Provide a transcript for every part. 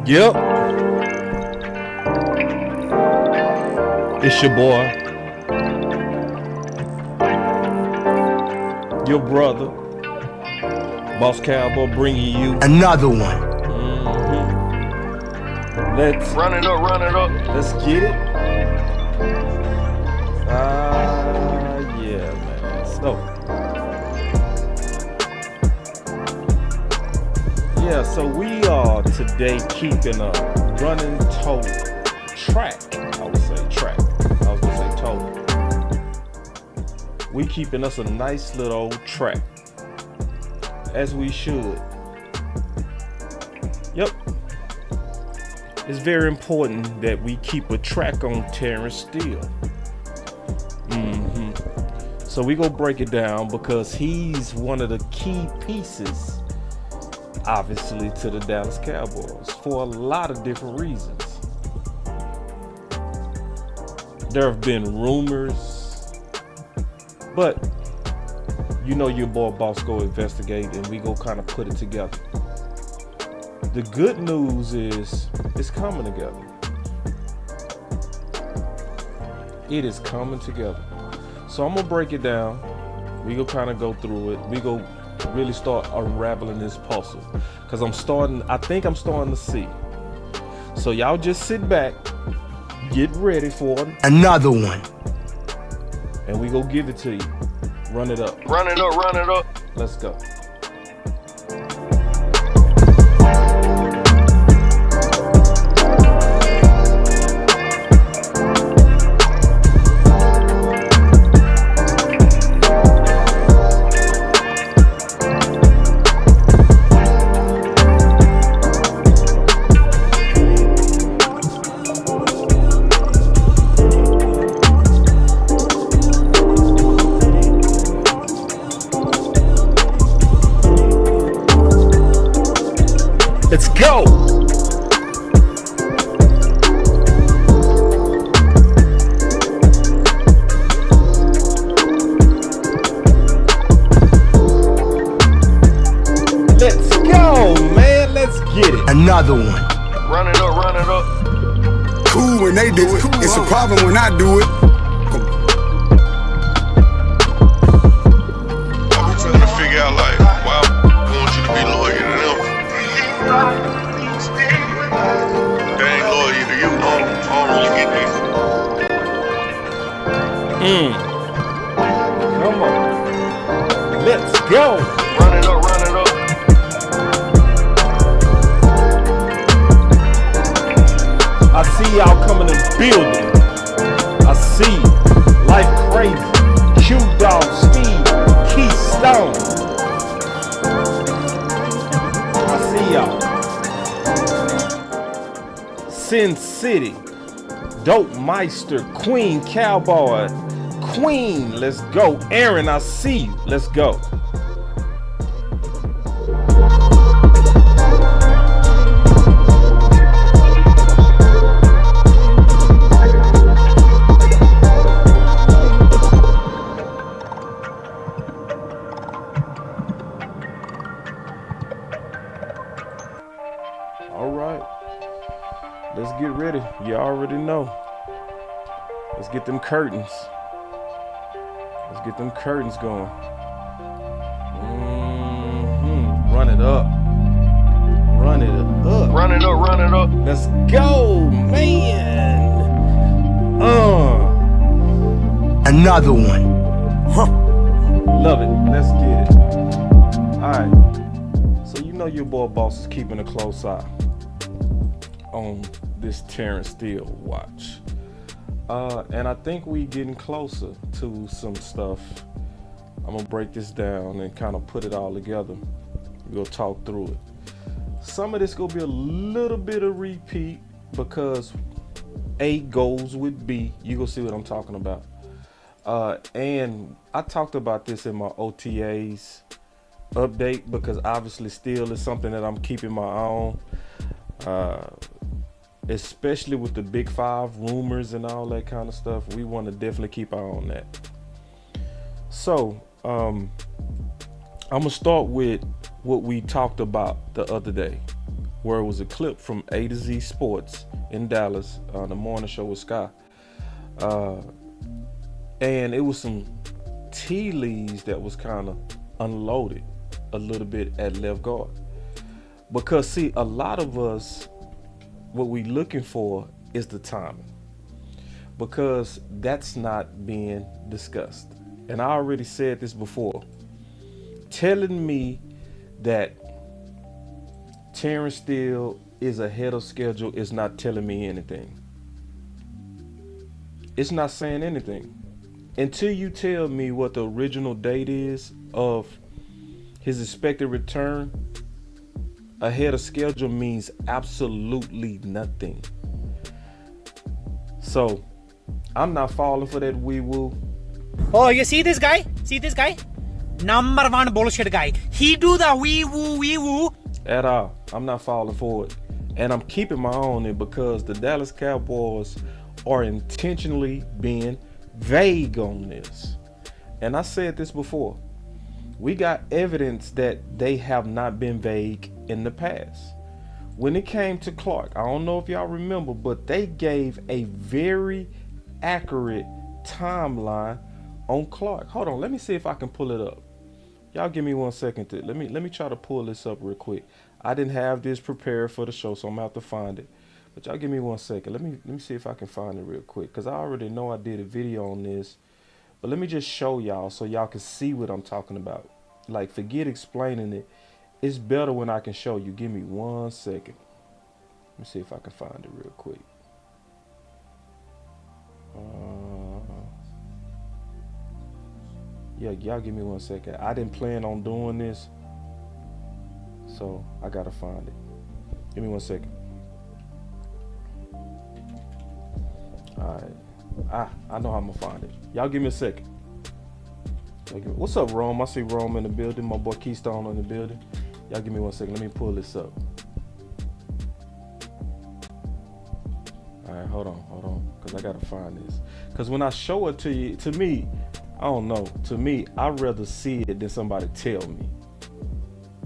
Yep. It's your boy, your brother, Boss Cowboy, bringing you another one. Let's run it up. Let's get it. Yeah, man. So we are today keeping a running total track. I was gonna say total. We keeping us a nice little old track, as we should. Yep. It's very important that we keep a track on Terence Steele. So we gonna break it down because he's one of the key pieces, obviously, to the Dallas Cowboys for a lot of different reasons. There have been rumors, but you know your boy Boss go investigate and we go kind of put it together. The good news is it's coming together. It is coming together. So I'm gonna break it down. We gonna kind of go through it. We go really start unraveling this puzzle because I think I'm starting to see. So y'all just sit back, get ready for another one, and we go give it to you. Run it up. Let's go. Let's go! Let's go, man. Let's get it. Another one. Run it up. Cool when they do it. It's a problem when I do it. I'm trying to figure out, like, why I want you to be loyal to them. They ain't loyal to you. I don't really get that. Come on. Let's go. Run it up. I see y'all coming in building. I see you. Like crazy. Q-Dog, Steve, Keystone. I see y'all. Sin City, Dope Meister, Queen Cowboy, Queen, let's go. Aaron, I see you. Let's go. All right. Let's get ready. You already know. Let's get them curtains. Let's get them curtains going. Run it up. Let's go, man. Another one. Love it. Let's get it. All right. So you know your boy Boss is keeping a close eye on this Terence Steele watch. And I think we getting closer to some stuff. I'm gonna break this down and kind of put it all together. We'll talk through it. Some of this gonna be a little bit of repeat because A goes with B. You gonna see what I'm talking about. And I talked about this in my OTAs update because obviously Steele is something that I'm keeping my own. Especially with the Big Five rumors and all that kind of stuff, we want to definitely keep our eye on that. So, I'm gonna start with what we talked about the other day. where it was a clip from A to Z Sports in Dallas on the morning show with Sky. And it was some tea leaves that was kind of unloaded a little bit at left guard. Because see, a lot of us, what we looking for is the timing. Because that's not being discussed. And I already said this before. Telling me that Terence Steele is ahead of schedule is not telling me anything. It's not saying anything. Until you tell me what the original date is of his expected return, ahead of schedule means absolutely nothing. So, I'm not falling for that wee-woo. Oh, you see this guy? See this guy? Number one bullshit guy. He do the wee-woo. At all. I'm not falling for it. And I'm keeping my own in because the Dallas Cowboys are intentionally being vague on this. And I said this before. We got evidence that they have not been vague in the past. When it came to Clark, I don't know if y'all remember, but they gave a very accurate timeline on Clark. Hold on, let me see if I can pull it up. Y'all give me 1 second. Let me try to pull this up real quick. I didn't have this prepared for the show, so I'm gonna have to find it. But y'all give me 1 second. Let me see if I can find it real quick, because I already know I did a video on this. But let me just show y'all so y'all can see what I'm talking about. Like, forget explaining it. It's better when I can show you. Give me 1 second. Let me see if I can find it real quick. Yeah, y'all give me 1 second. I didn't plan on doing this, so I gotta find it. Give me 1 second. Alright. I know how I'm gonna find it. Y'all give me a second. What's up, Rome? I see Rome in the building. My boy Keystone in the building. Y'all give me 1 second. Let me pull this up. Alright, hold on. Because I gotta find this. Because when I show it to you, to me, I don't know. To me, I'd rather see it than somebody tell me.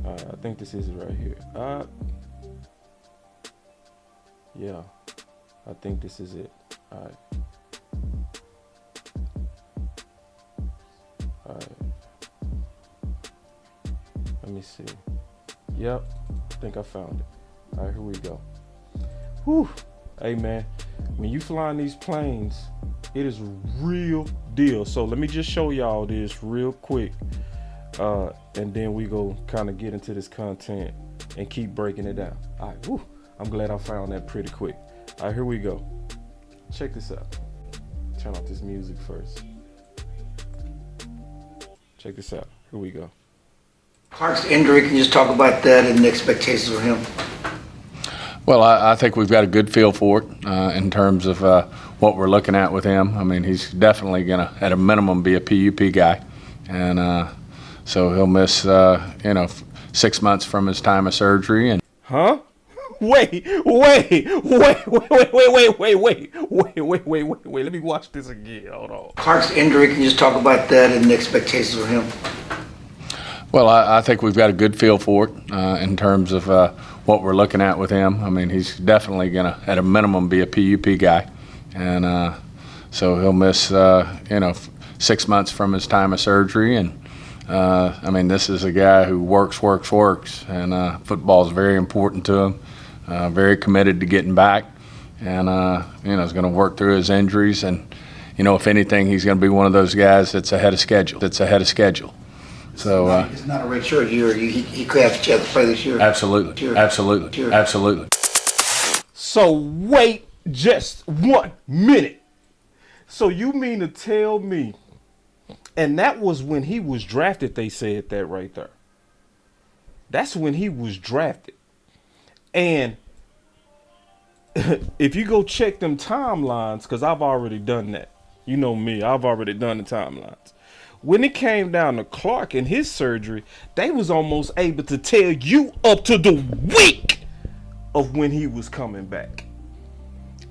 Alright, I think this is it right here. Yeah. I think this is it. Alright. Let me see. Yep. I think I found it. Alright, here we go. Whew. Hey, man. When you flying these planes, it is real deal. So let me just show y'all this real quick. And then we go kind of get into this content and keep breaking it down. All right. Whew. I'm glad I found that pretty quick. All right, here we go. Check this out. Turn off this music first. Check this out. Here we go. Clark's injury, can you just talk about that and the expectations for him? Well, I think we've got a good feel for it in terms of what we're looking at with him. I mean, he's definitely going to, at a minimum, be a PUP guy. And so he'll miss, 6 months from his time of surgery. And Huh? Wait. Let me watch this again. Hold on. Clark's injury, can you just talk about that and the expectations for him? well, I think we've got a good feel for it in terms of what we're looking at with him. I mean, he's definitely going to, at a minimum, be a PUP guy. And so he'll miss, 6 months from his time of surgery. And I mean, this is a guy who works. And football is very important to him. Very committed to getting back, and is going to work through his injuries. And if anything, he's going to be one of those guys that's ahead of schedule. So it's not a redshirt year. He could have a chance to play this year. Absolutely. So wait just 1 minute. So you mean to tell me, and that was when he was drafted, they said that right there. That's when he was drafted. And if you go check them timelines, because I've already done that. You know me, I've already done the timelines. When it came down to Clark and his surgery, they was almost able to tell you up to the week of when he was coming back.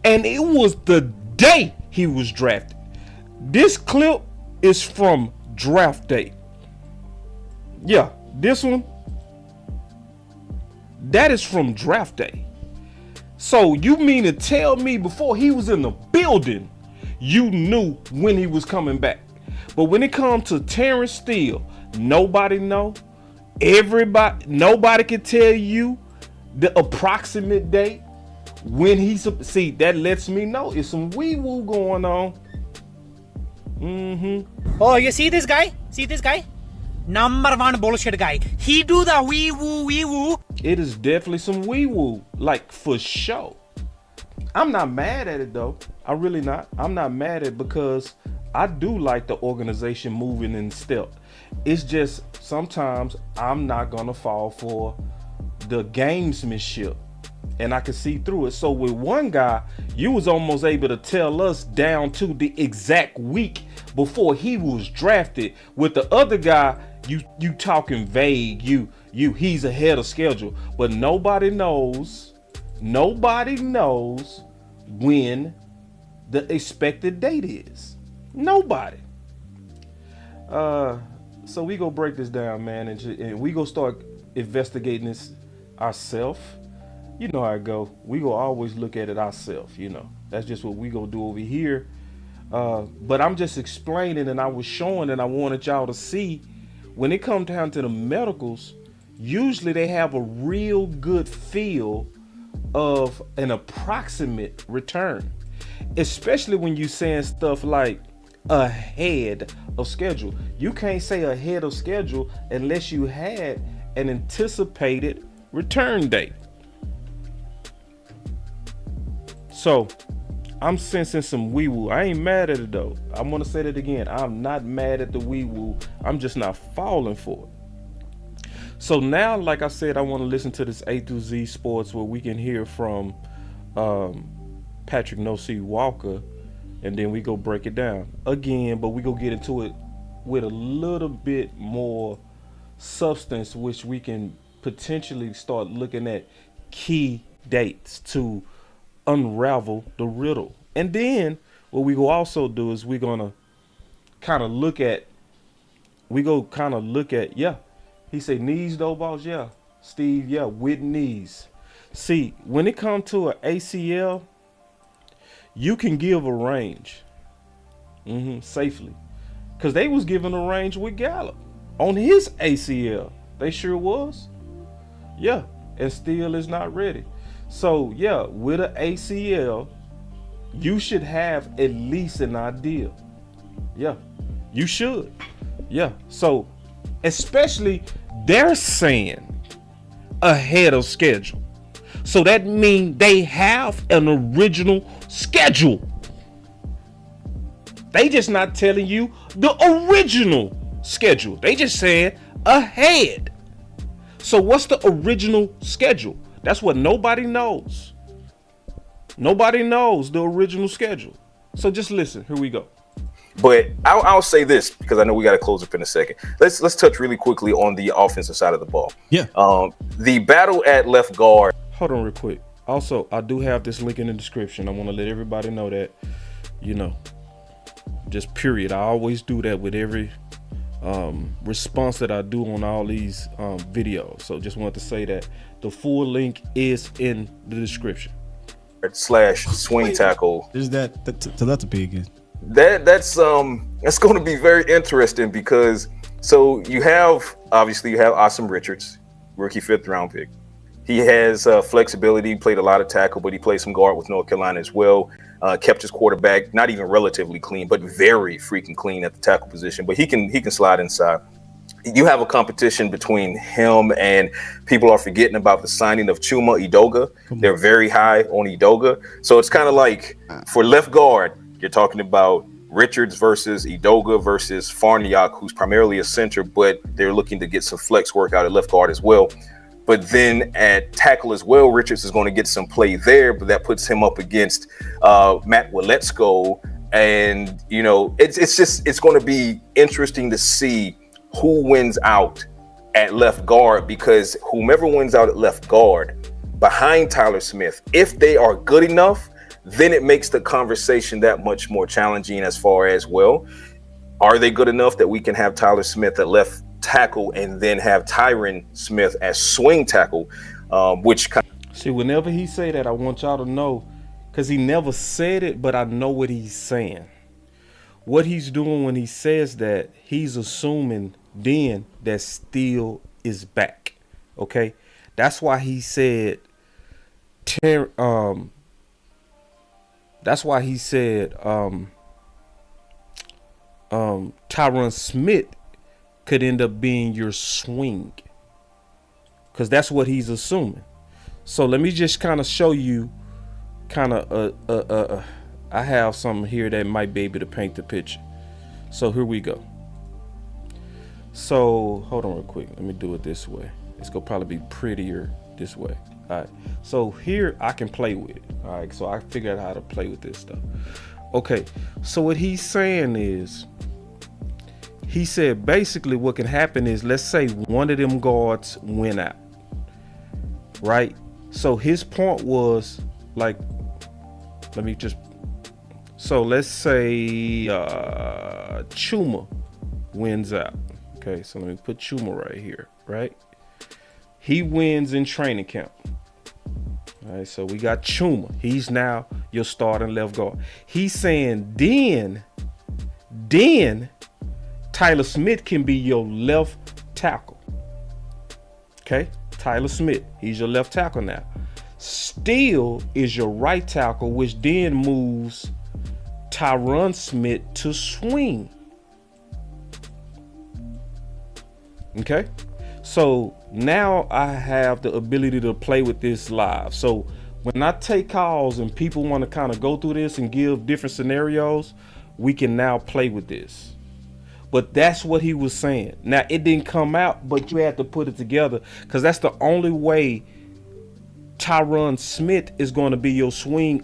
And it was the day he was drafted. This clip is from draft day. Yeah, this one. That is from draft day. So you mean to tell me before he was in the building, you knew when he was coming back? But when it comes to Terence Steele, nobody know. Nobody can tell you the approximate date when he's. See, that lets me know it's some wee-woo going on. Oh, you see this guy? See this guy? Number one bullshit guy. He do the wee woo. It is definitely some wee-woo, like for sure. I'm not mad at it though. I'm really not. I'm not mad at it because I do like the organization moving in step. It's just sometimes I'm not gonna fall for the gamesmanship, and I can see through it. So with one guy, you was almost able to tell us down to the exact week before he was drafted. With the other guy, you talking vague. He's ahead of schedule, but nobody knows when the expected date is. Nobody. So we go break this down, man, and we go start investigating this ourselves. You know how it go. We go always look at it ourselves. You know, that's just what we go do over here. But I'm just explaining, and I was showing, and I wanted y'all to see. When it comes down to the medicals, usually they have a real good feel of an approximate return, especially when you saying stuff like ahead of schedule. You can't say ahead of schedule unless you had an anticipated return date. So I'm sensing some wee-woo. I ain't mad at it though. I'm gonna say that again. I'm not mad at the wee-woo. I'm just not falling for it. So now, like I said, I want to listen to this A through Z Sports where we can hear from Patrick No C Walker, and then we go break it down again, but we go get into it with a little bit more substance, which we can potentially start looking at key dates to unravel the riddle. And then what we go also do is we're gonna kind of look at, yeah, he say knees though, boss, yeah, Steve, yeah, with knees. See, when it comes to an ACL, you can give a range safely, because they was given a range with Gallup on his ACL. They sure was. Yeah, and still is not ready. So yeah, with an ACL, you should have at least an idea. Yeah, you should. Yeah, so especially they're saying ahead of schedule. So that means they have an original schedule. They just not telling you the original schedule. They just saying ahead. So what's the original schedule? That's what nobody knows. Nobody knows the original schedule. So just listen. Here we go. But I'll say this, because I know we got to close up in a second. Let's touch really quickly on the offensive side of the ball. Yeah. The battle at left guard. Hold on real quick. Also, I do have this link in the description. I want to let everybody know that, you know, just period. I always do that with every response that I do on all these videos. So just wanted to say that the full link is in the description. / swing tackle. Is that telepathy again? That's going to be very interesting, because so you have Asim Richards, rookie 5th round pick. He has flexibility, played a lot of tackle, but he played some guard with North Carolina as well. Kept his quarterback not even relatively clean, but very freaking clean at the tackle position. But he can slide inside. You have a competition between him, and people are forgetting about the signing of Chuma Edoga. They're very high on Edoga. So it's kind of like for left guard, you're talking about Richards versus Edoga versus Farniok, who's primarily a center, but they're looking to get some flex work out at left guard as well. But then at tackle as well, Richards is going to get some play there, but that puts him up against Matt Waletzko. And, you know, it's going to be interesting to see who wins out at left guard, because whomever wins out at left guard behind Tyler Smith, if they are good enough, then it makes the conversation that much more challenging as far as, well, are they good enough that we can have Tyler Smith at left tackle and then have Tyron Smith as swing tackle? which kind See, whenever he say that, I want y'all to know, because he never said it, but I know what he's saying. What he's doing when he says that, he's assuming then that Steele is back. Okay? That's why he said Tyron Smith could end up being your swing, because that's what he's assuming. So let me just kind of show you I have something here that might be able to paint the picture. So here we go. So hold on real quick, let me do it this way. It's gonna probably be prettier this way. All right, so here I can play with it. All right, so I figured out how to play with this stuff. Okay, so what he's saying is, he said basically what can happen is, let's say one of them guards went out, right? So his point was like, so let's say Chuma wins out. Okay, so let me put Chuma right here, right? He wins in training camp. All right, so we got Chuma. He's now your starting left guard. He's saying then Tyler Smith can be your left tackle. Okay, Tyler Smith, he's your left tackle now. Steele is your right tackle, which then moves Tyron Smith to swing. Okay, so now I have the ability to play with this live. So when I take calls and people want to kind of go through this and give different scenarios, we can now play with this. But that's what he was saying. Now, it didn't come out, but you had to put it together, because that's the only way Tyron Smith is going to be your swing.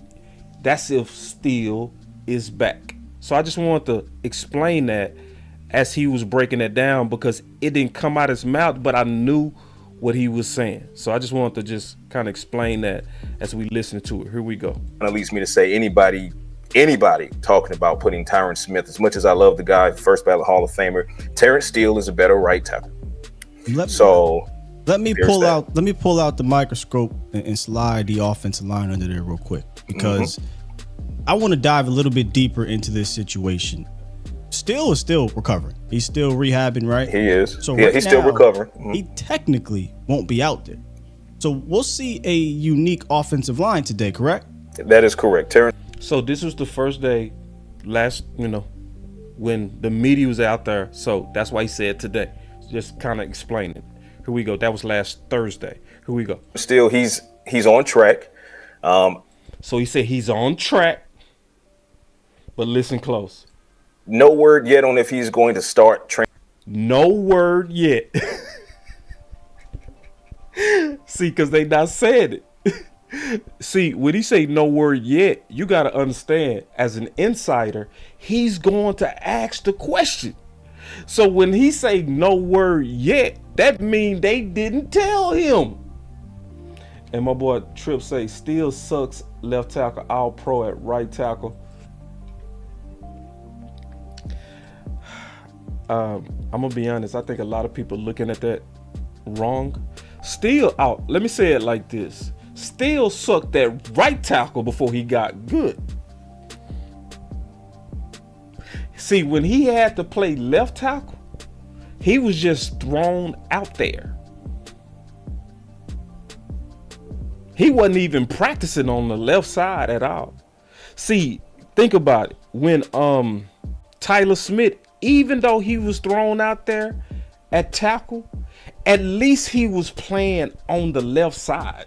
That's if Steele is back. So I just wanted to explain that as he was breaking it down, because it didn't come out his mouth, but I knew what he was saying. So I just wanted to just kind of explain that as we listen to it. Here we go. of leads me to say anybody talking about putting Tyron Smith, as much as I love the guy, first ballot Hall of Famer, Terence Steele is a better right tackle. Let me pull out the microscope and slide the offensive line under there real quick, because I want to dive a little bit deeper into this situation. Steele is still recovering. He's still rehabbing, right? He is. So yeah, he's still recovering. He technically won't be out there. So we'll see a unique offensive line today, correct? That is correct. Terrence. So this was the first day when the media was out there. So that's why he said today. Just kind of explain it. Here we go. That was last Thursday. Here we go. Still, he's on track. So he said he's on track. But listen close. No word yet on if he's going to start training. No word yet. See, because they not said it. See, when he say no word yet, you got to understand, as an insider, he's going to ask the question. So when he say no word yet, that means they didn't tell him. And my boy Tripp say Steele sucks left tackle, all pro at right tackle. I'm gonna be honest, I think a lot of people looking at that wrong. Steele out. Let me say it like this. Steele sucked that right tackle before he got good. See, when he had to play left tackle, he was just thrown out there. He wasn't even practicing on the left side at all. See, think about it. When Tyler Smith, even though he was thrown out there at tackle, at least he was playing on the left side.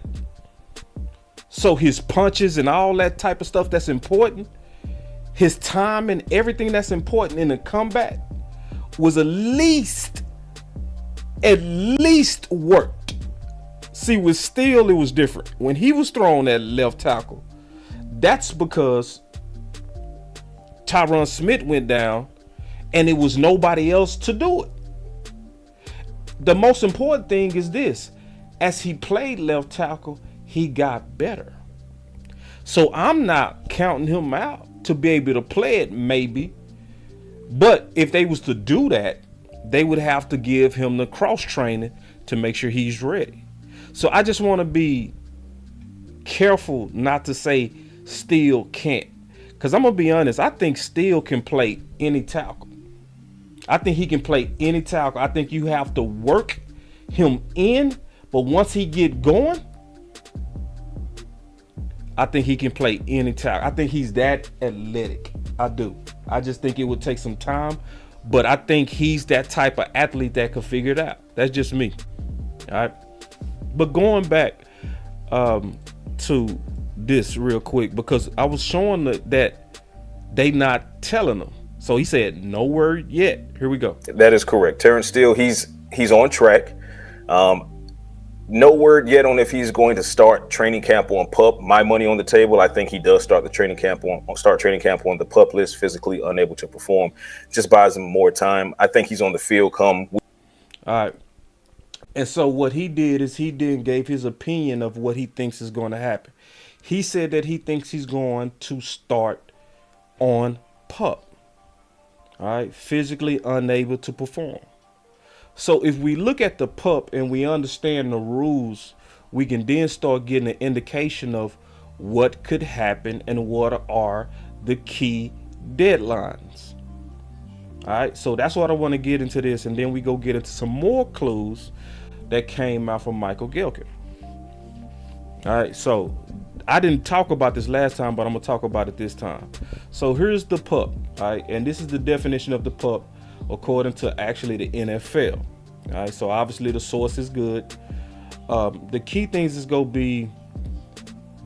So his punches and all that type of stuff that's important, his time and everything that's important in the comeback was at least worked. See, with Steele, it was different. When he was thrown at left tackle, that's because Tyron Smith went down and it was nobody else to do it. The most important thing is this: as he played left tackle, he got better. So I'm not counting him out to be able to play it, maybe. But if they was to do that, they would have to give him the cross training to make sure he's ready. So I just want to be careful not to say Steele can't. Because I'm going to be honest, I think Steele can play any tackle. I think he can play any tackle. I think you have to work him in, but once he get going, I think he can play any tackle. I think he's that athletic. I do. I just think it would take some time, but I think he's that type of athlete that could figure it out. That's just me. All right. But going back to this real quick, because I was showing that they not telling him. So he said no word yet. Here we go. That is correct. Terence Steele, he's on track. No word yet on if he's going to start training camp on PUP. My money on the table. I think he does start training camp on the PUP list. Physically unable to perform, just buys him more time. I think he's on the field come. All right. And so what he did is he then gave his opinion of what he thinks is going to happen. He said that he thinks he's going to start on PUP. All right, physically unable to perform. So if we look at the PUP and we understand the rules, we can then start getting an indication of what could happen and what are the key deadlines. All right, so that's what I want to get into this, and then we go get into some more clues that came out from Michael Gehlken. All right, so I didn't talk about this last time, but I'm gonna talk about it this time. So here's the PUP, all right, and this is the definition of the PUP according to actually the NFL. All right, so obviously the source is good. The key things is gonna be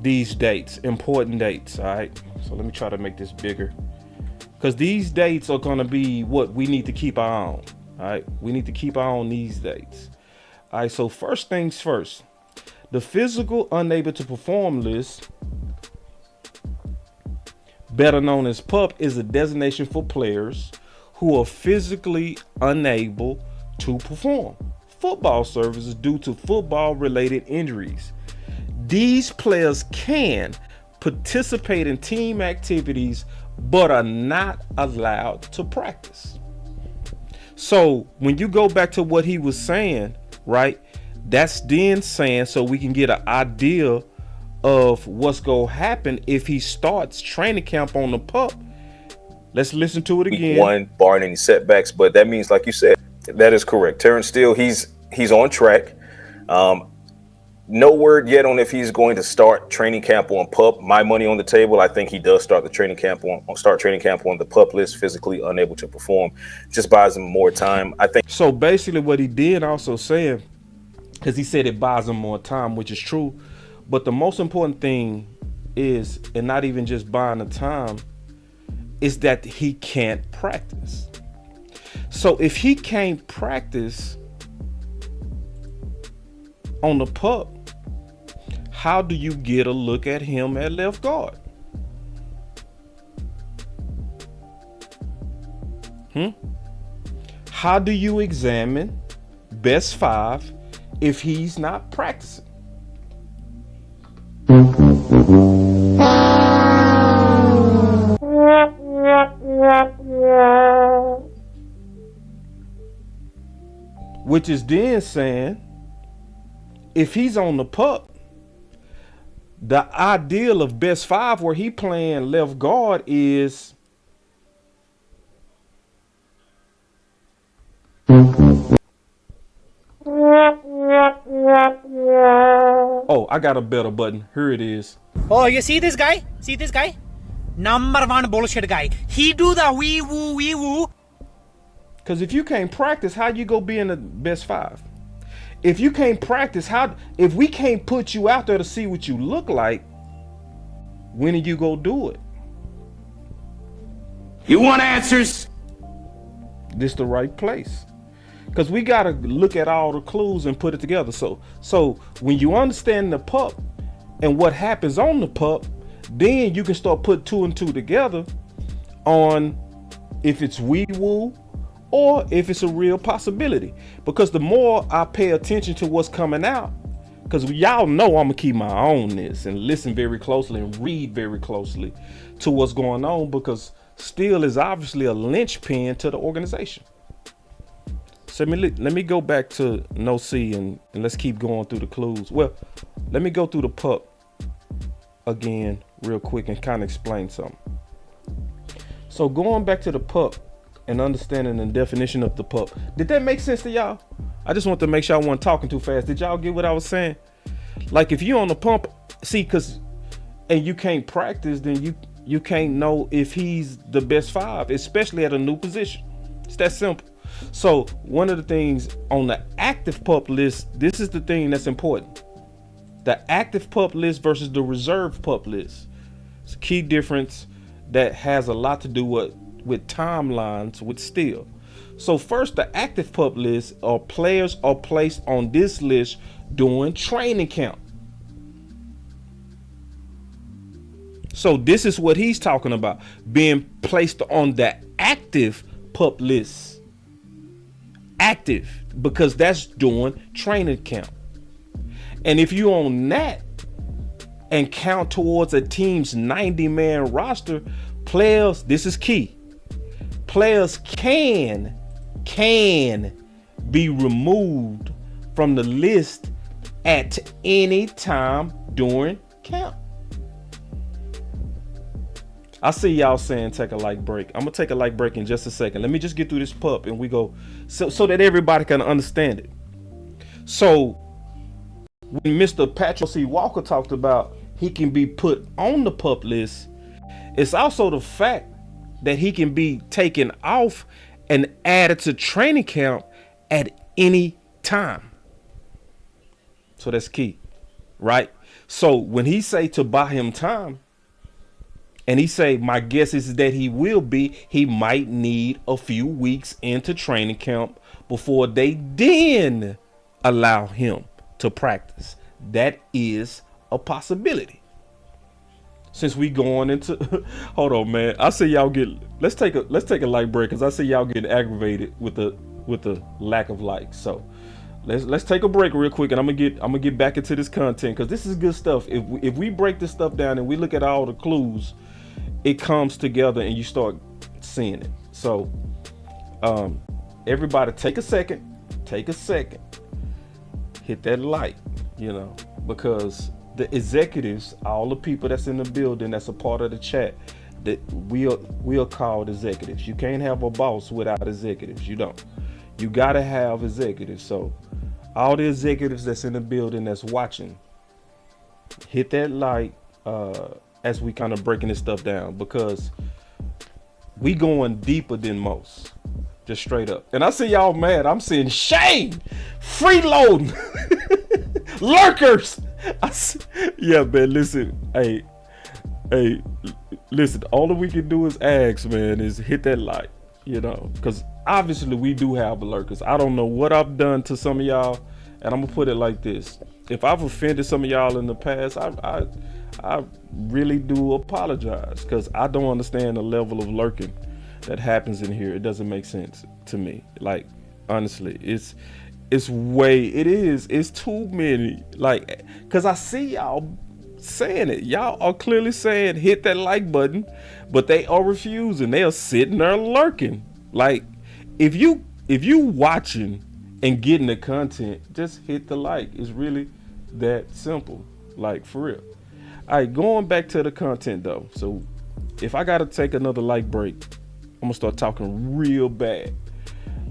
these dates, important dates. All right, so let me try to make this bigger, because these dates are gonna be what we need to keep our eye on. All right, we need to keep our eye on these dates. All right, so first things first. The physical unable to perform list, better known as PUP, is a designation for players who are physically unable to perform football services due to football-related injuries. These players can participate in team activities but are not allowed to practice. So when you go back to what he was saying, right? That's then saying, so we can get an idea of what's going to happen if he starts training camp on the PUP. Let's listen to it again. Week 1, barring any setbacks, but that means, like you said, that is correct. Terence Steele, he's on track. No word yet on if he's going to start training camp on PUP. My money on the table. I think he does start training camp on the PUP list. Physically unable to perform, just buys him more time. I think. So basically, what he did also saying, because he said it buys him more time, which is true. But the most important thing is, and not even just buying the time, is that he can't practice. So if he can't practice on the PUP, how do you get a look at him at left guard? How do you examine best 5 if he's not practicing? Which is then saying, if he's on the PUP, the ideal of best 5 where he playing left guard is oh, I got a better button. Here it is. Oh, you see this guy? See this guy? Number 1 bullshit guy. He do the wee woo. Because if you can't practice, how you go be in the best 5? If you can't practice, if we can't put you out there to see what you look like, when are you go do it? You want answers? This the right place. Because we got to look at all the clues and put it together. So when you understand the PUP and what happens on the PUP, then you can start putting 2 and 2 together on if it's wee woo or if it's a real possibility. Because the more I pay attention to what's coming out, because y'all know I'm gonna keep my eye on this and listen very closely and read very closely to what's going on, because Steele is obviously a linchpin to the organization. So let me go back to no C and let's keep going through the clues. Well, let me go through the pup again real quick and kind of explain something. So going back to the pup and understanding the definition of the pup, did that make sense to y'all? I just want to make sure I wasn't talking too fast. Did y'all get what I was saying? Like if you on the pump, see, and you can't practice, then you can't know if he's the best 5, especially at a new position. It's that simple. So one of the things on the active pup list, this is the thing that's important. The active pup list versus the reserve pup list. It's a key difference that has a lot to do with timelines with Steele. So first, the active pup list are players are placed on this list during training camp. So this is what he's talking about, being placed on the active pup list. Active, because that's during training camp. And if you on that and count towards a team's 90-man roster, players, this is key. Players can be removed from the list at any time during camp. I see y'all saying take a light break. I'm gonna take a light break in just a second. Let me just get through this pup and we go so that everybody can understand it. So when Mr. Patrick C. Walker talked about he can be put on the pup list, it's also the fact that he can be taken off and added to training camp at any time. So that's key, right? So when he say to buy him time, and he say, my guess is that he might need a few weeks into training camp before they then allow him to practice. That is a possibility. Since we going into, hold on, man. I see y'all let's take a light break because I see y'all getting aggravated with the lack of likes. So let's take a break real quick, and I'm gonna get back into this content because this is good stuff. If we break this stuff down and we look at all the clues, it comes together and you start seeing it. So everybody take a second, hit that like, because the executives, all the people that's in the building that's a part of the chat, that we are called executives. You can't have a boss without executives. You don't. You gotta have executives. So all the executives that's in the building that's watching, hit that like as we kind of breaking this stuff down, because we going deeper than most, just straight up. And I see y'all mad. I'm seeing shame, freeloading, lurkers. Yeah, man. Listen, hey, listen. All that we can do is ask, man, is hit that like, because obviously we do have lurkers. I don't know what I've done to some of y'all, and I'm gonna put it like this: if I've offended some of y'all in the past, I really do apologize, because I don't understand the level of lurking that happens in here. It doesn't make sense to me. Like, honestly, it's too many. Like, because I see y'all saying it. Y'all are clearly saying hit that like button, but they are refusing. They are sitting there lurking. Like, if you watching and getting the content, just hit the like. It's really that simple. Like, for real. All right, going back to the content though. So if I gotta take another light break, I'm gonna start talking real bad.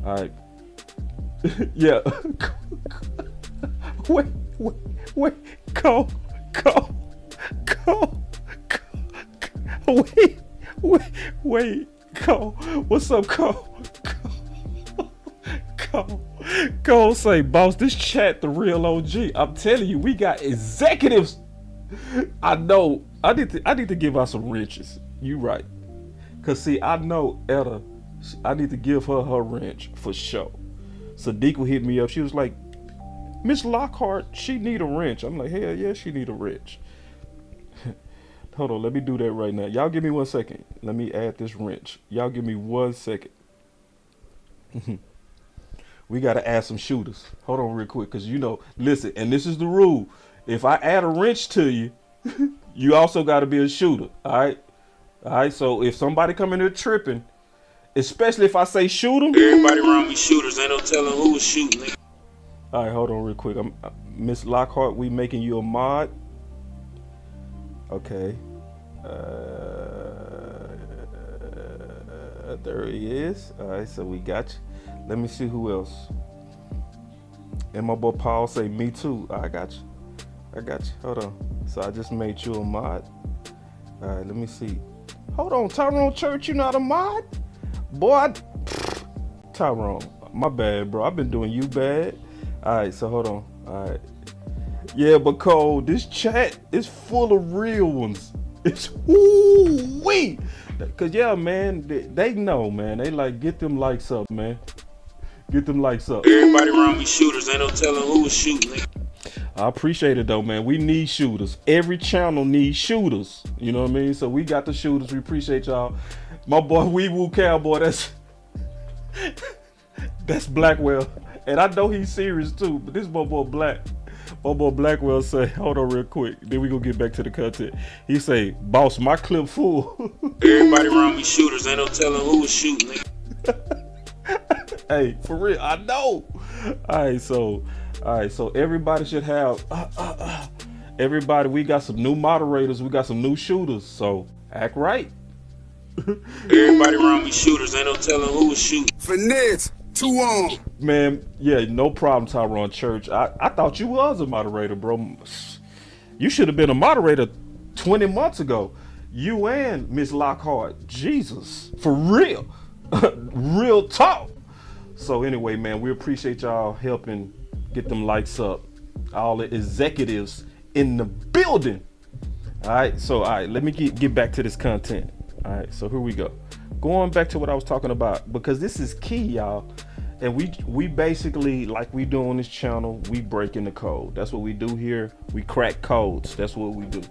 All right. Yeah. Wait. Cole. Wait. Cole. What's up, Cole? Cole say, boss, this chat the real OG. I'm telling you, we got executives. I know. I need to give her some wrenches. You right. Cause see, I know Etta. I need to give her wrench for sure. Sadiqa hit me up. She was like, Miss Lockhart, she need a wrench. I'm like, hell yeah, she need a wrench. Hold on, let me do that right now. Y'all give me 1 second. Let me add this wrench. Y'all give me 1 second. We gotta add some shooters. Hold on real quick, cause listen, and this is the rule. If I add a wrench to you, you also got to be a shooter. All right. So if somebody come in here tripping Especially if I say shoot them. Everybody around me shooters. Ain't no telling who was shooting, nigga. All right, hold on real quick. Miss Lockhart, we making you a mod. Okay. There he is. All right, so we got you. Let me see who else. And my boy Paul say, me too. I got you. Hold on. So I just made you a mod. All right, let me see. Hold on, Tyrone Church, you not a mod? Boy, Tyrone, my bad, bro. I've been doing you bad. All right, so hold on. All right. Yeah, but Cole, this chat is full of real ones. It's woo-wee. Cause yeah, man, they know, man. They like, get them likes up, man. Get them likes up. Everybody around me shooters. Ain't no telling who was shooting, nigga. I appreciate it though, man. We need shooters. Every channel needs shooters. You know what I mean? So we got the shooters. We appreciate y'all. My boy Wee Woo Cowboy, that's Blackwell. And I know he's serious too, but this my boy Blackwell say, hold on real quick. Then we gonna get back to the content. He say, boss, my clip full. Everybody around me shooters. Ain't no telling who was shooting, nigga. Hey, for real, I know. All right, so everybody should have everybody, we got some new moderators, we got some new shooters, so act right. Everybody around me shooters. Ain't no telling who was shooting. Finesse, 2 on. Man, yeah, no problem, Tyrone Church. I thought you was a moderator, bro. You should have been a moderator 20 months ago. You and Miss Lockhart. Jesus, for real. Real talk. So anyway, man, we appreciate y'all helping get them lights up. All the executives in the building. All right, let me get back to this content. All right, so here we go. Going back to what I was talking about, because this is key, y'all. And we basically, like we do on this channel, we breaking the code. That's what we do here. We crack codes. That's what we do.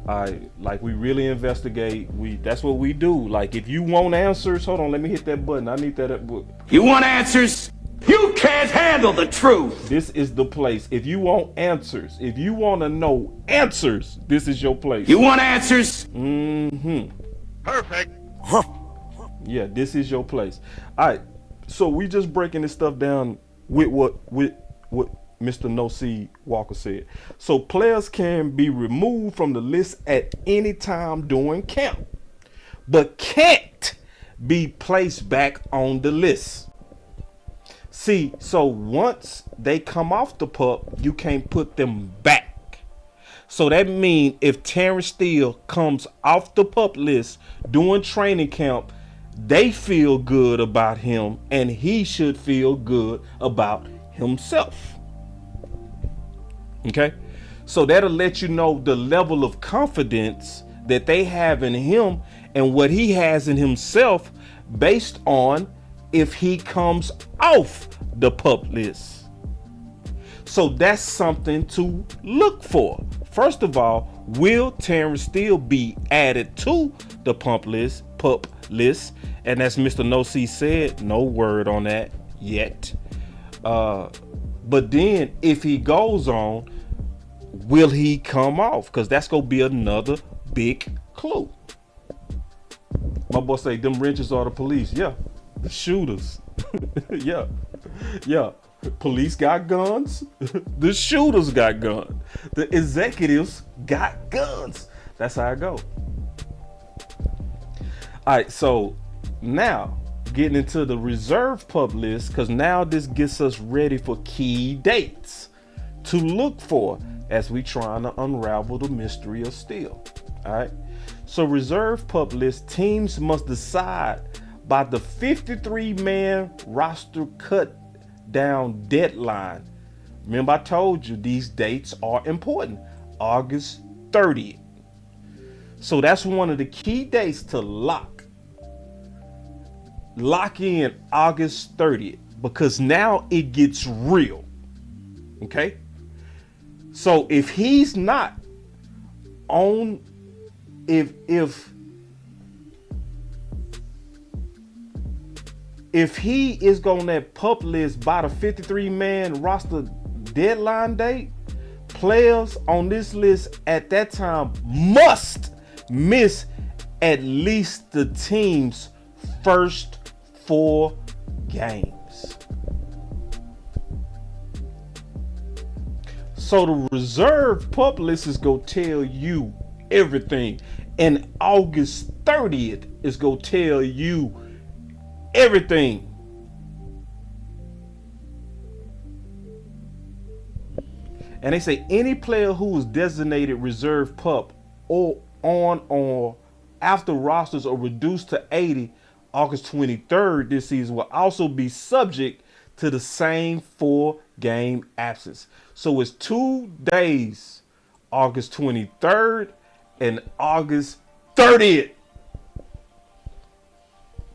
Like we really investigate. That's what we do. Like if you want answers, hold on, let me hit that button. I need that. You want answers? You can't handle the truth. This is the place. If you want answers, if you want to know answers, this is your place. You want answers? Mm-hmm. Perfect. Huh. Yeah, this is your place. All right. So we just breaking this stuff down with what Mr. No C Walker said. So players can be removed from the list at any time during camp, but can't be placed back on the list. See, so once they come off the pup, you can't put them back. So that means if Terence Steele comes off the pup list during training camp, they feel good about him and he should feel good about himself. Okay, so that'll let you know the level of confidence that they have in him and what he has in himself based on if he comes off the pup list. So that's something to look for. First of all, will Terence Steele be added to the pup list? And as Mr. No C said, no word on that yet. But then if he goes on, will he come off? Because that's gonna be another big clue. My boy say them wrenches are the police. Yeah, the shooters. yeah. Police got guns. The shooters got guns. The executives got guns. That's how I go. All right, so now getting into the reserve pup list, because now this gets us ready for key dates to look for as we trying to unravel the mystery of Steele. All right, so reserve pup list teams must decide by the 53-man roster cut down deadline. Remember, I told you these dates are important. August 30th. So that's one of the key dates to lock in August 30th, because now it gets real. Okay, so if he's not on, if he is on that pup list by the 53-man roster deadline date, players on this list at that time must miss at least the team's first 4 games. So the reserve pup list is going to tell you everything. And August 30th is going to tell you everything. And they say any player who is designated reserve pup or on or after rosters are reduced to 80 August 23rd this season will also be subject to the same 4-game absence. So it's 2 days, August 23rd and August 30th.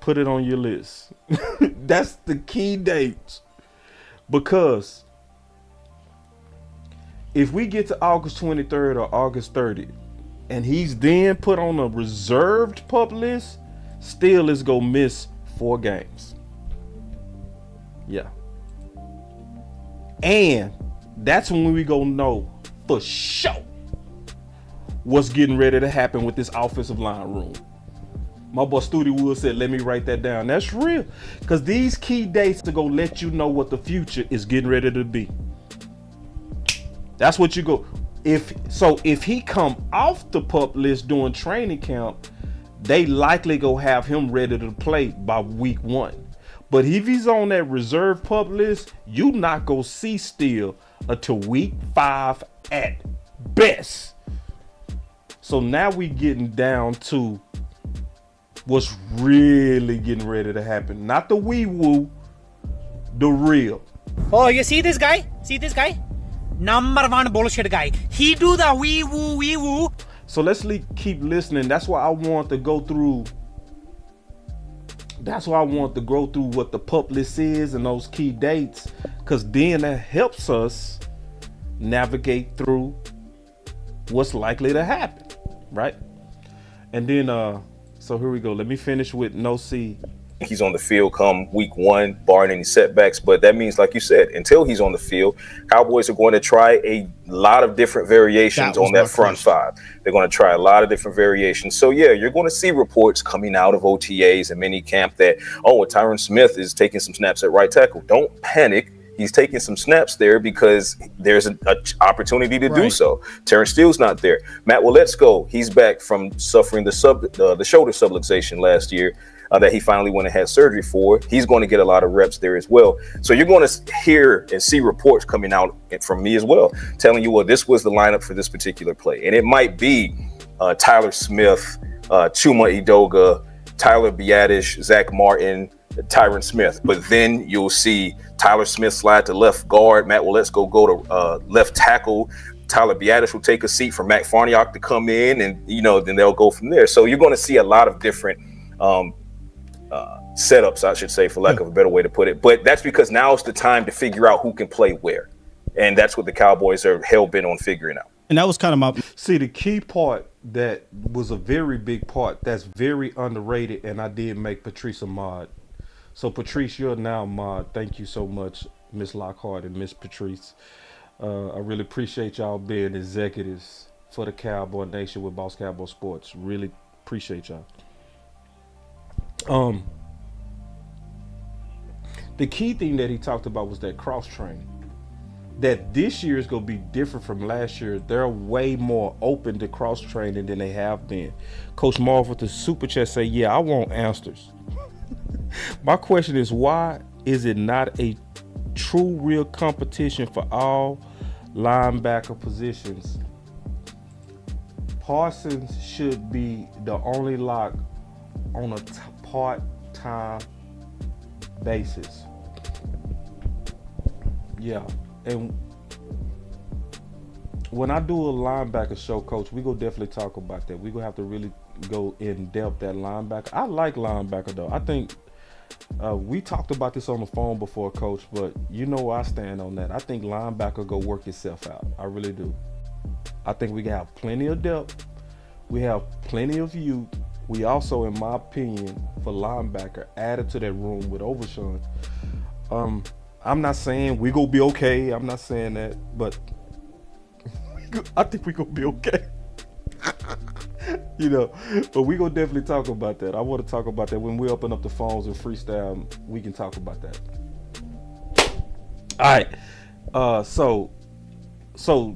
Put it on your list. That's the key dates. Because if we get to August 23rd or August 30th, and he's then put on a reserved pup list, Steele is going to miss 4 games. Yeah. And that's when we going to know for sure what's getting ready to happen with this offensive line room. My boy Studi Wood said, let me write that down. That's real. Because these key dates are going to let you know what the future is getting ready to be. That's what you go. If he come off the pup list during training camp, they likely go have him ready to play by week 1. But if he's on that reserve pup list, you not gonna see Steele until week 5 at best. So now we getting down to what's really getting ready to happen. Not the wee woo, the real. Oh, you see this guy? See this guy? Number 1 bullshit guy. He do the wee woo. So let's keep listening. That's why I want to go through. That's why I want to go through what the pup list is and those key dates, because then that helps us navigate through what's likely to happen, right? And then, so here we go. Let me finish with no C. He's on the field come week 1, barring any setbacks. But that means, like you said, until he's on the field, Cowboys are going to try a lot of different variations on that front 5. They're going to try a lot of different variations. So, yeah, you're going to see reports coming out of OTAs and mini camp that, Terence Smith is taking some snaps at right tackle. Don't panic. He's taking some snaps there because there's an opportunity to do so. Terence Steele's not there. Matt Willetsko, he's back from suffering the shoulder subluxation last year. That he finally went and had surgery for. He's going to get a lot of reps there as well. So you're going to hear and see reports coming out from me as well, telling you, well, this was the lineup for this particular play. And it might be Tyler Smith, Chuma Edoga, Tyler Biadasz, Zach Martin, Tyron Smith. But then you'll see Tyler Smith slide to left guard, Matt Willetsko go to left tackle, Tyler Biadasz will take a seat for Mac Farniok to come in, and then they'll go from there. So you're going to see a lot of different setups, I should say, for lack of a better way to put it. But that's because now is the time to figure out who can play where. And that's what the Cowboys are hell-bent on figuring out. And that was kind of my... See, the key part that was a very big part that's very underrated, and I did make Patrice a mod. So, Patrice, you're now a mod. Thank you so much, Miss Lockhart and Miss Patrice. I really appreciate y'all being executives for the Cowboy Nation with Boss Cowboy Sports. Really appreciate y'all. The key thing that he talked about was that cross training. That this year is going to be different from last year. They're way more open to cross training than they have been. Coach Marv with the super chat say, yeah, I want answers. My question is, why is it not a true real competition for all linebacker positions? Parsons should be the only lock on a part-time basis. Yeah, and when I do a linebacker show, Coach, we gonna definitely talk about that. We gonna have to really go in depth at linebacker. I like linebacker though. I think we talked about this on the phone before, Coach, but you know where I stand on that. I think linebacker go work itself out. I really do. I think we have plenty of depth. We have plenty of youth. We also, in my opinion, for linebacker, added to that room with Overshawn. I'm not saying we gonna be okay. I'm not saying that, but I think we gonna be okay. But we gonna definitely talk about that. I want to talk about that when we open up the phones and freestyle. We can talk about that. All right. So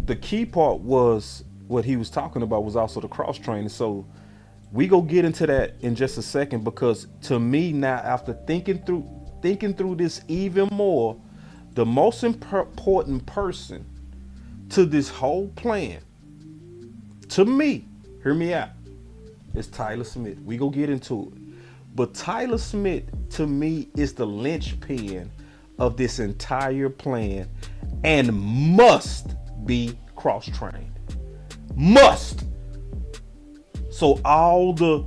the key part was what he was talking about was also the cross training. So we go get into that in just a second, because to me now, after thinking through this even more, the most important person to this whole plan, to me, hear me out, is Tyler Smith. We go get into it. But Tyler Smith, to me, is the linchpin of this entire plan and must be cross-trained. Must. So all the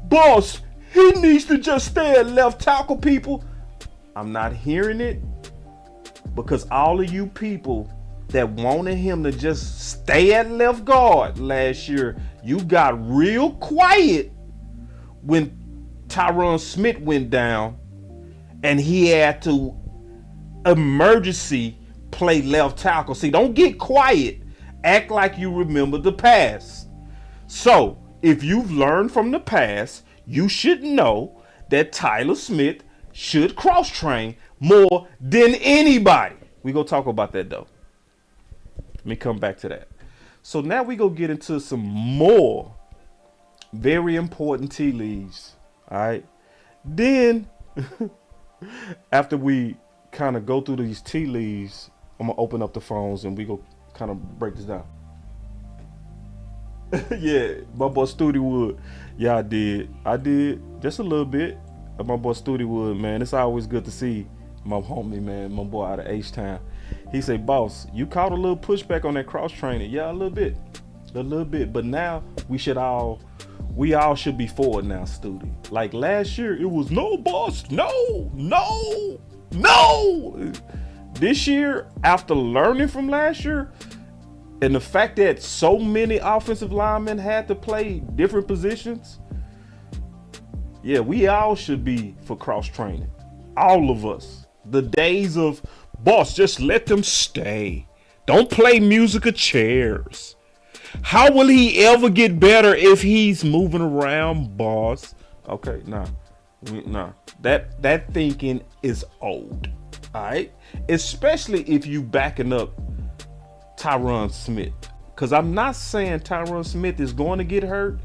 boss, he needs to just stay at left tackle, people. I'm not hearing it, because all of you people that wanted him to just stay at left guard last year, you got real quiet when Tyron Smith went down and he had to emergency play left tackle. See, don't get quiet. Act like you remember the past. So, if you've learned from the past, you should know that Tyler Smith should cross-train more than anybody. We gonna talk about that though. Let me come back to that. So now we go get into some more very important tea leaves. All right. Then after we kind of go through these tea leaves, I'm gonna open up the phones and we go kind of break this down. Yeah, my boy Studi Wood. Yeah, I did just a little bit. My boy Studi Wood, man. It's always good to see my homie, man, my boy out of H-Town. He said, boss, you caught a little pushback on that cross training. Yeah, a little bit. But now we all should be forward now, Studi. Like last year, it was no, boss, no. This year, after learning from last year, and the fact that so many offensive linemen had to play different positions, yeah, we all should be for cross training. All of us. The days of, boss, just let them stay. Don't play musical chairs. How will he ever get better if he's moving around, boss? Okay, nah. That thinking is old. All right? Especially if you backing up Tyron Smith. Because I'm not saying Tyron Smith is going to get hurt,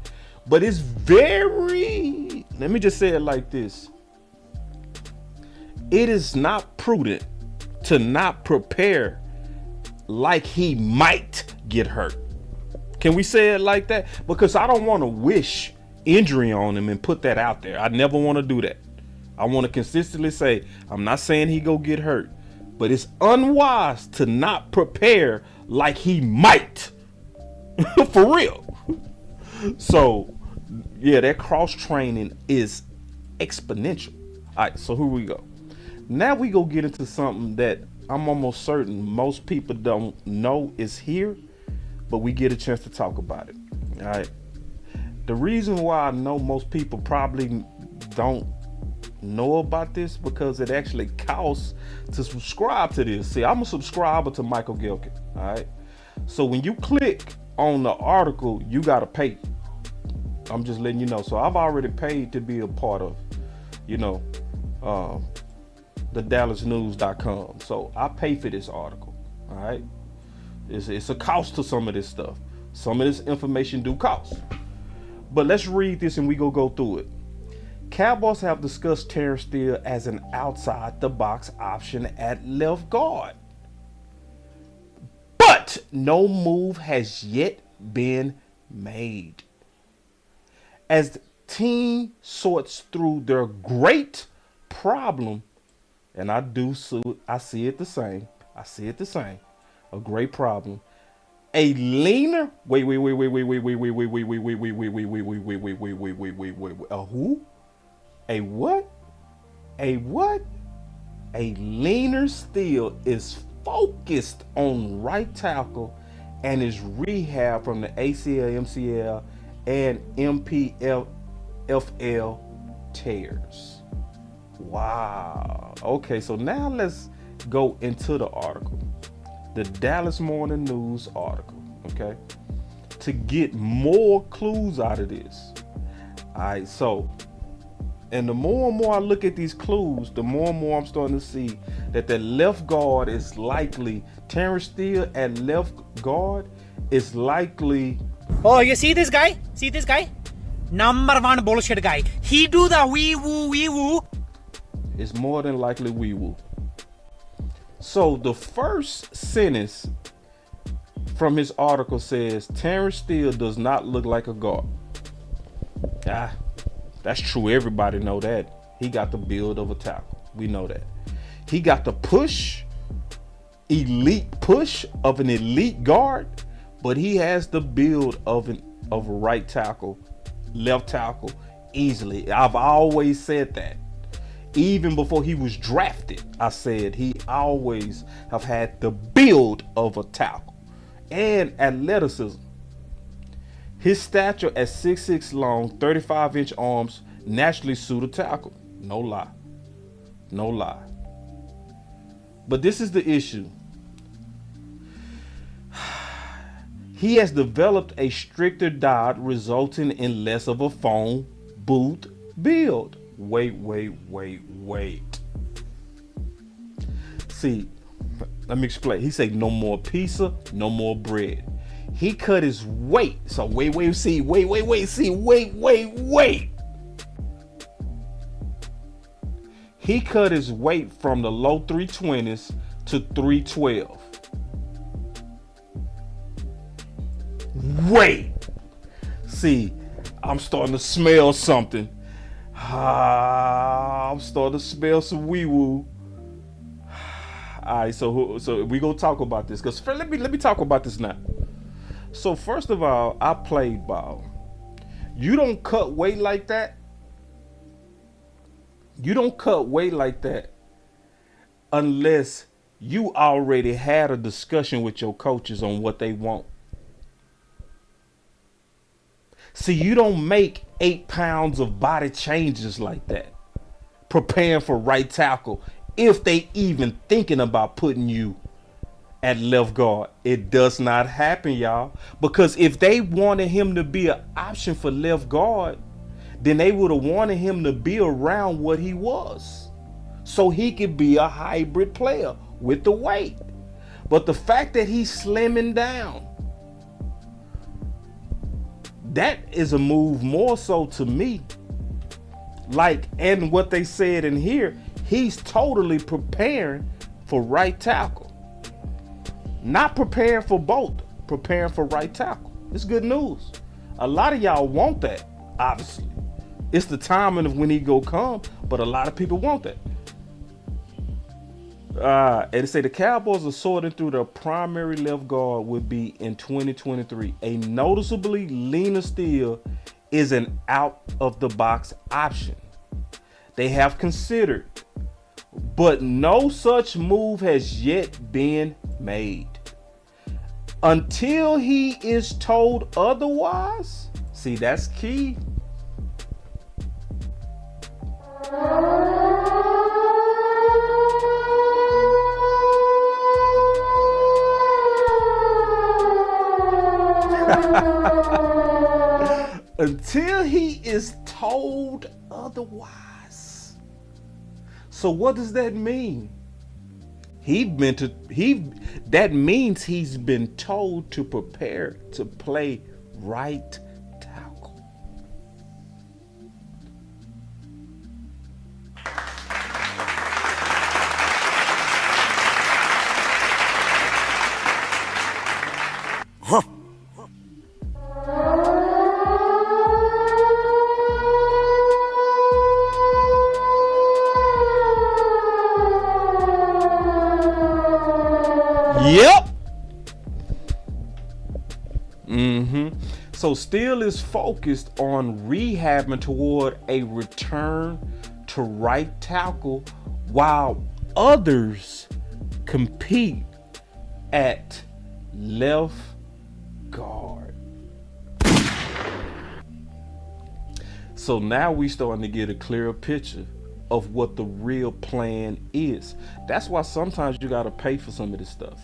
but it's very, let me just say it like this. It is not prudent to not prepare like he might get hurt. Can we say it like that? Because I don't want to wish injury on him and put that out there. I never want to do that. I want to consistently say, I'm not saying he go get hurt, but it's unwise to not prepare like he might. For real. So, yeah, that cross training is exponential. All right, so here we go. Now we go get into something that I'm almost certain most people don't know is here, but we get a chance to talk about it. All right. The reason why I know most people probably don't know about this, because it actually costs to subscribe to this. See, I'm a subscriber to Michael Gilkin. All right. So when you click on the article, you got to pay. I'm just letting you know. So I've already paid to be a part of, the DallasNews.com. So I pay for this article. All right. It's a cost to some of this stuff. Some of this information do cost. But let's read this and we go through it. Cowboys have discussed Terence Steele as an outside the box option at left guard. But no move has yet been made. As the team sorts through their great problem, and I see it the same. A great problem. A leaner. Wait. A who? A what? A what? A leaner Steele is focused on right tackle and is rehab from the ACL, MCL, and MPFL tears. Wow. Okay, so now let's go into the article. The Dallas Morning News article. Okay. to get more clues out of this. All right, so, and the more and more I look at these clues, the more and more I'm starting to see that the left guard is likely, Terence Steele at left guard is likely. Oh, you see this guy? See this guy? Number one bullshit guy. He do the wee woo. It's more than likely wee woo. So the first sentence from his article says Terence Steele does not look like a guard. That's true. Everybody know that. He got the build of a tackle. We know that. He got the elite push of an elite guard, but he has the build of a right tackle, left tackle easily. I've always said that. Even before he was drafted, I said he always have had the build of a tackle and athleticism. His stature at 6'6" long, 35-inch arms naturally suit a tackle. No lie. No lie. But this is the issue. He has developed a stricter diet resulting in less of a phone booth build. Wait. See, let me explain. He said no more pizza, no more bread. He cut his weight. So wait. He cut his weight from the low 320s to 312. Wait. See, I'm starting to smell something. I'm starting to smell some wee woo. All right, so we gonna talk about this because let me talk about this now. So first of all, I played ball. You don't cut weight like that. You don't cut weight like that unless you already had a discussion with your coaches on what they want. See, you don't make 8 pounds of body changes like that, preparing for right tackle, if they even thinking about putting you at left guard. It does not happen, y'all. Because if they wanted him to be an option for left guard, then they would have wanted him to be around what he was, so he could be a hybrid player with the weight. But the fact that he's slimming down, that is a move more so to me. Like, and what they said in here, he's totally preparing for right tackle. Not preparing for both, preparing for right tackle. It's good news. A lot of y'all want that, obviously. It's the timing of when he go come, but a lot of people want that. And they say the Cowboys are sorting through their primary left guard would be in 2023. A noticeably leaner Steele is an out-of-the-box option they have considered, but no such move has yet been made. Until he is told otherwise, see, that's key. Until he is told otherwise. So what does that mean? That means he's been told to prepare to play right tackle. Huh. Yep. So Steele is focused on rehabbing toward a return to right tackle while others compete at left guard. So now we starting to get a clearer picture of what the real plan is. That's why sometimes you got to pay for some of this stuff.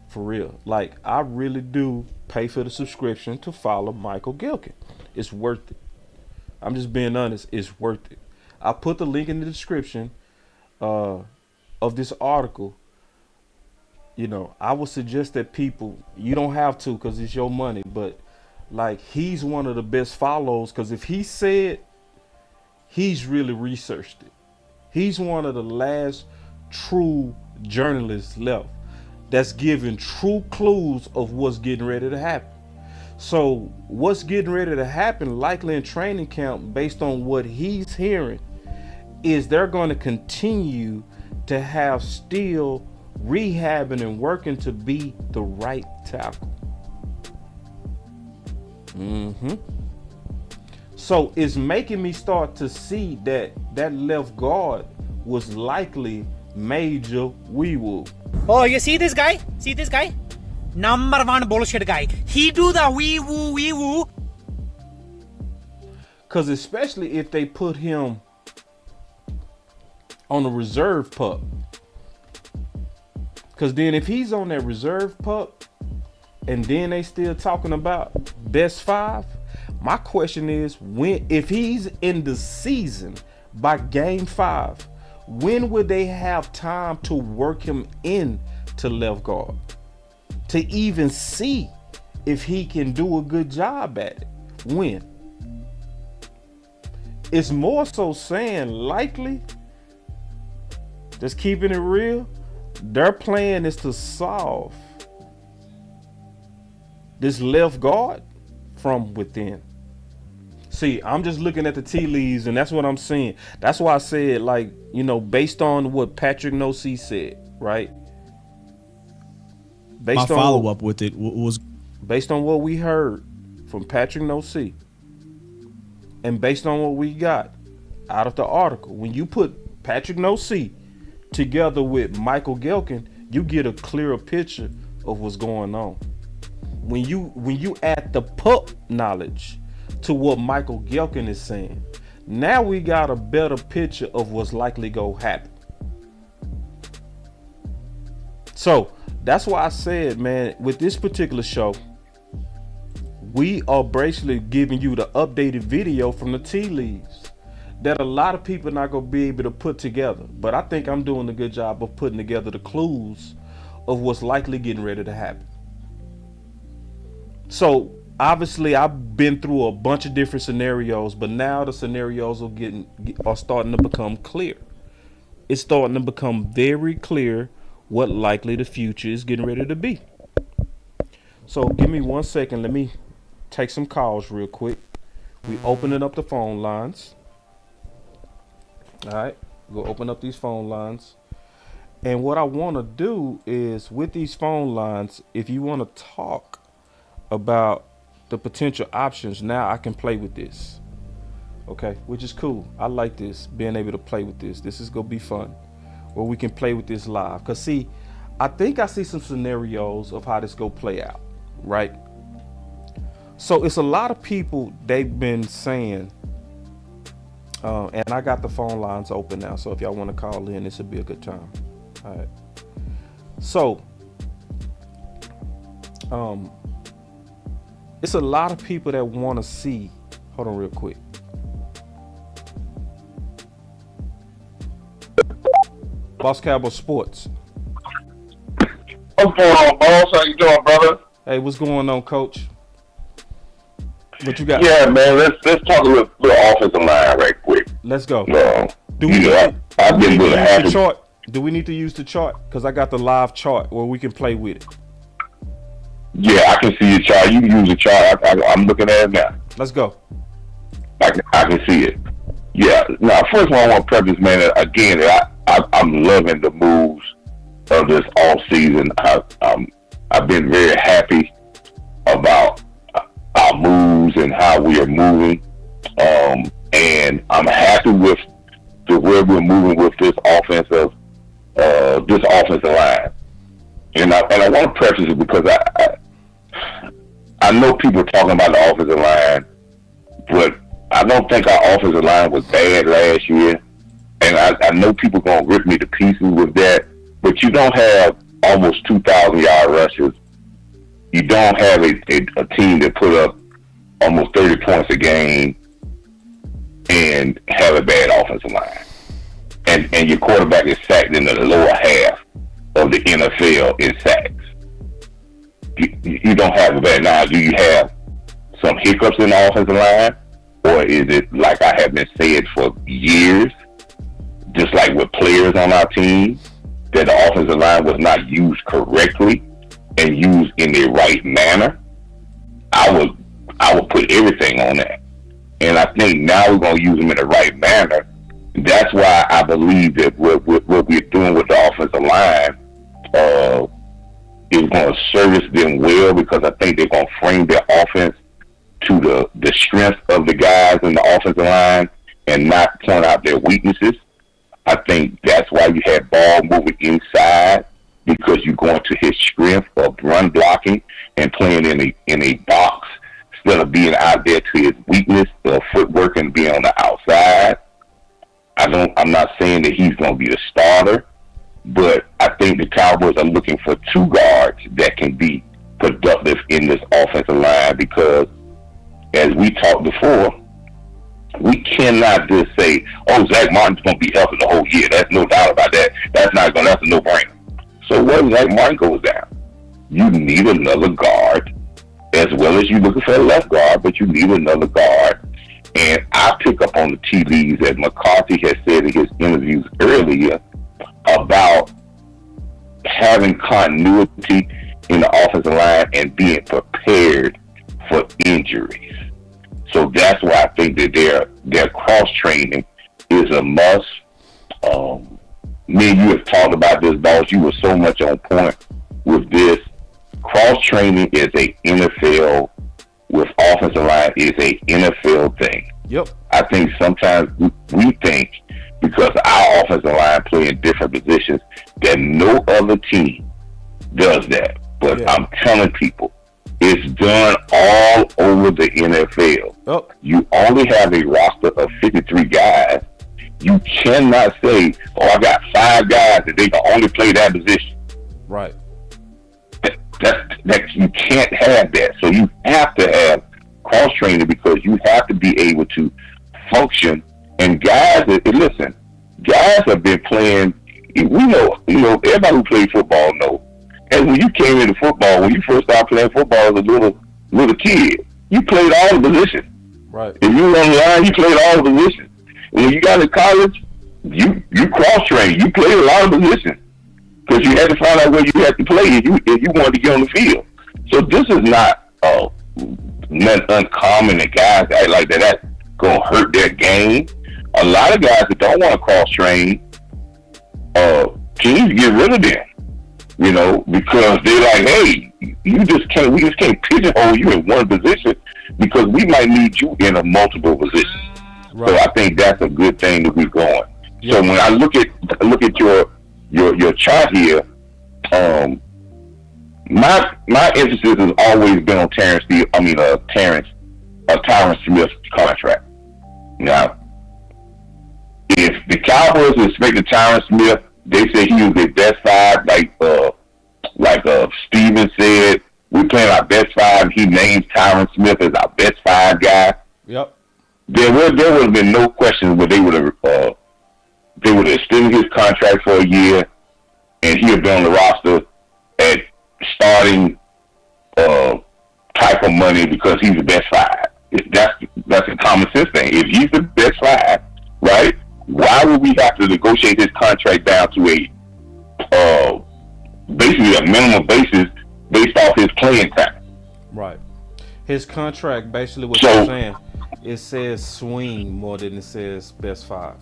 For real. Like, I really do pay for the subscription to follow Michael Gilkin. It's worth it. I'm just being honest. It's worth it. I put the link in the description of this article. You know, I would suggest that people, you don't have to because it's your money, but like, he's one of the best follows, because if he said, he's really researched it. He's one of the last true journalists left that's giving true clues of what's getting ready to happen. So what's getting ready to happen likely in training camp, based on what he's hearing, is they're going to continue to have Steele rehabbing and working to be the right tackle. So it's making me start to see that that left guard was likely Major Wee-Woo. Oh, you see this guy? See this guy? Number one bullshit guy. He do the wee-woo, wee-woo. Because especially if they put him on a reserve pup. Because then if he's on that reserve pup, and then they still talking about best five, my question is, when, if he's in the season by game 5, when would they have time to work him in to left guard to even see if he can do a good job at it? When? It's more so saying likely, just keeping it real, their plan is to solve this left guard from within. See, I'm just looking at the tea leaves, and that's what I'm seeing. That's why I said, like, you know, based on what Patrick Nosey said, right? My follow up with it was based on what we heard from Patrick Nosey, and based on what we got out of the article. When you put Patrick Nosey together with Michael Gilkin, you get a clearer picture of what's going on. When you add the pup knowledge to what Michael Gilkin is saying, now we got a better picture of what's likely gonna happen. So that's why I said, man, with this particular show, we are basically giving you the updated video from the tea leaves that a lot of people are not gonna be able to put together. But I think I'm doing a good job of putting together the clues of what's likely getting ready to happen. So obviously I've been through a bunch of different scenarios, but now the scenarios are starting to become clear. It's starting to become very clear what likely the future is getting ready to be. So give me 1 second. Let me take some calls real quick. We opening up the phone lines. All right, we'll open up these phone lines. And what I want to do is, with these phone lines, if you want to talk about the potential options, now I can play with this. Okay, which is cool. I like this, being able to play with this. This is gonna be fun, where we can play with this live. Cause see, I think I see some scenarios of how this go play out, right? So it's a lot of people, they've been saying, and I got the phone lines open now, so if y'all want to call in, this would be a good time. All right. So, it's a lot of people that want to see. Hold on real quick. Boss Cowboy Sports. What's going on, boss? How you doing, brother? Hey, what's going on, coach? What you got? Yeah, man. Let's talk a little offensive line right quick. Let's go. Do we need to use the chart? Because I got the live chart where we can play with it. Yeah, I can see your chart. You can use the chart. I'm looking at it now. Let's go. I can see it. Yeah. Now, first of all, I want to preface, man, again, I'm loving the moves of this off season. I've been very happy about our moves and how we are moving. And I'm happy with where we're moving with this offensive line. And I want to preface it because I know people are talking about the offensive line, but I don't think our offensive line was bad last year. And I know people are going to rip me to pieces with that, but you don't have almost 2,000 yard rushes. You don't have a team that put up almost 30 points a game and have a bad offensive line. And your quarterback is sacked in the lower half of the NFL in sacks. You don't have a bad. Now, do you have some hiccups in the offensive line? Or is it like I have been saying for years, just like with players on our team, that the offensive line was not used correctly and used in the right manner? I would put everything on that. And I think now we're going to use them in the right manner. That's why I believe that what we're doing with the offensive line is going to service them well, because I think they're going to frame their offense to the strength of the guys in the offensive line and not point out their weaknesses. I think that's why you had ball moving inside, because you're going to his strength of run blocking and playing in a box instead of being out there to his weakness of footwork and being on the outside. I'm not saying that he's going to be the starter, but I think the Cowboys are looking for two guards that can be productive in this offensive line, because as we talked before, we cannot just say, oh, Zach Martin's going to be healthy the whole year. There's no doubt about that. That's a no-brainer. So what if Zach Martin goes down? You need another guard, as well as you're looking for a left guard, but you need another guard. And I pick up on the tea leaves that McCarthy has said in his interviews earlier about having continuity in the offensive line and being prepared for injuries. So that's why I think that their cross training is a must. Me and you have talked about this, Boss. You were so much on point with this. Cross training is a NFL with offensive line is a NFL thing. Yep. I think sometimes we think because our offensive line play in different positions that no other team does that. But I'm telling people, it's done all over the NFL. Oh. You only have a roster of 53 guys. You cannot say, oh, I got 5 guys that they can only play that position. Right. That you can't have that. So you have to have cross training, because you have to be able to function. And guys, listen, guys have been playing. We know, everybody who plays football knows. And when you came into football, when you first started playing football as a little kid, you played all the positions. Right. If you were on the line, you played all the positions. And when you got to college, you cross trained. You played a lot of positions, because you had to find out where you had to play if you wanted to get on the field. So this is not nothing uncommon that guys act like that. That's going to hurt their game. A lot of guys that don't want to cross train, teams get rid of them. Because they're like, hey, we just can't pigeonhole you in one position, because we might need you in a multiple position. Right. So I think that's a good thing to be going. Yeah. So when I look at your chart here, my emphasis has always been on Terence Smith's contract. Now, if the Cowboys expected Terence Smith, they say he was their best 5, like Steven said, we're playing our best 5. He names Terence Smith as our best 5 guy. Yep. There would have been no question where they would have extended his contract for a year, and he would be on the roster at starting type of money, because he's the best 5. That's a common sense thing. If he's the best 5, right? Why would we have to negotiate his contract down to basically a minimum basis based off his playing time? Right. His contract, basically what you're saying, it says swing more than it says best 5.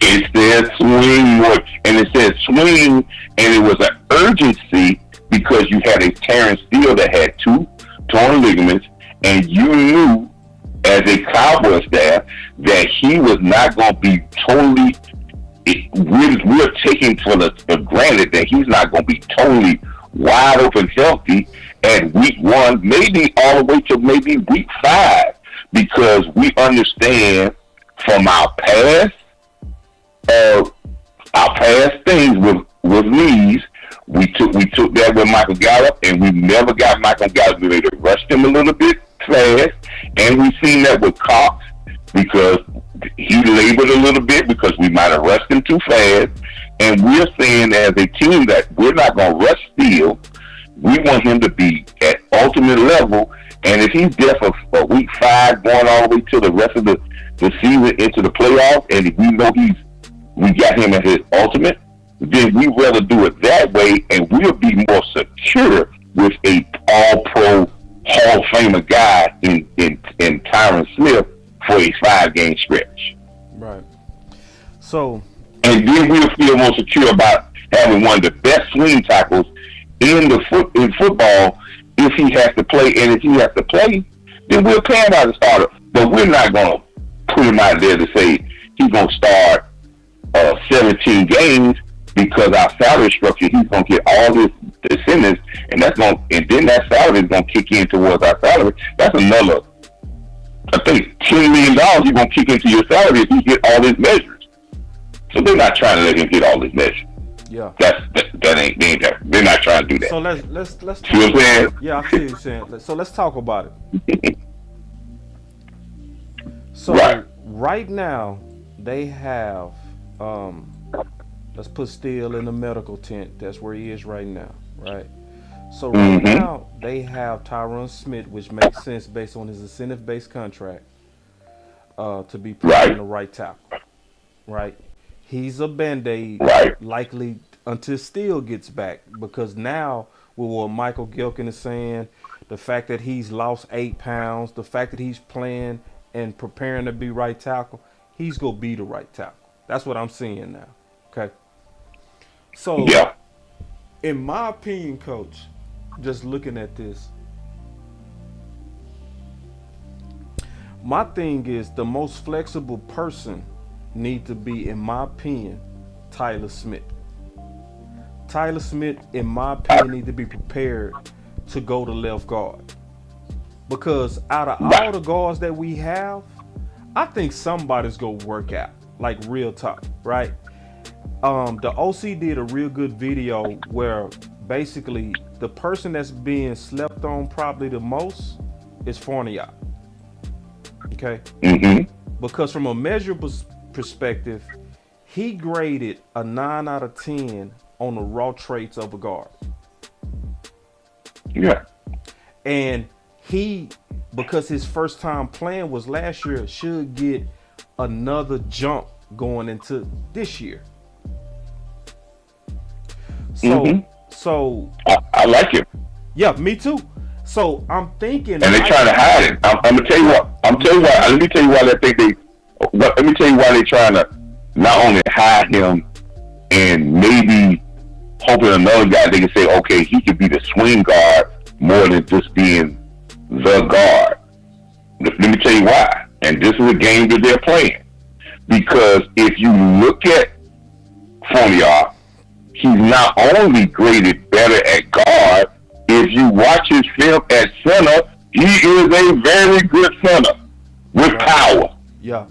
It says swing more, and it says swing, and it was an urgency because you had a Terence Steele that had 2 torn ligaments, and you knew as a Cowboy staff that he was not going to be totally. We're taking for granted that he's not going to be totally wide open healthy at week 1, maybe all the way to maybe week 5, because we understand from our past things with knees, We took that with Michael Gallup, and we never got Michael Gallup. We rushed him a little bit fast, and we seen that with Cox because he labored a little bit because we might have rushed him too fast. And we're saying as a team that we're not going to rush Steele. We want him to be at ultimate level. And if he's there for week 5, going all the way to the rest of the season into the playoffs, and if we know we got him at his ultimate, then we'd rather do it that way, and we'll be more secure with a all-pro Hall of Famer guy in Terence Steele for a 5-game stretch. Right. So, and then we'll feel more secure about having one of the best swing tackles in football if he has to play. And if he has to play, then we'll pay him as a starter. But we're not going to put him out there to say he's going to start 17 games because our salary structure, he's going to get all this incentives, and then that salary is going to kick in towards our salary. That's another, I think, $10 million you're going to kick into your salary if you get all his measures. So they're not trying to let him get all his measures. Yeah. They're not trying to do that. So let's see what I'm saying? Yeah, I see what you're saying. So let's talk about it. So right now they have let's put Steele in the medical tent. That's where he is right now, right? So right now they have Tyron Smith, which makes sense based on his incentive-based contract, to be playing the right tackle, right? He's a Band-Aid, likely until Steele gets back, because now with what Michael Gilkin is saying, the fact that he's lost 8 pounds, the fact that he's playing and preparing to be right tackle, he's gonna be the right tackle. That's what I'm seeing now. Okay. So, in my opinion, Coach, just looking at this, my thing is the most flexible person need to be, in my opinion, Tyler Smith. Tyler Smith, in my opinion, need to be prepared to go to left guard. Because out of all the guards that we have, I think somebody's gonna work out. Like, real talk, right? The OC did a real good video where basically the person that's being slept on probably the most is Fournier. Okay? Because from a measurable perspective, he graded a 9 out of 10 on the raw traits of a guard. Yeah. And he, because his first time playing was last year, should get another jump going into this year. So I like it. Yeah, me too. So I'm thinking, and they're trying to hide it. I'm gonna tell you what. Let me tell you why they think let me tell you why they're trying to not only hide him and maybe hoping another guy they can say, okay, he could be the swing guard more than just being the guard. Let me tell you why. And this is a game that they're playing. Because if you look at Fournier, he's not only graded better at guard, if you watch his film at center, he is a very good center with power. Yeah.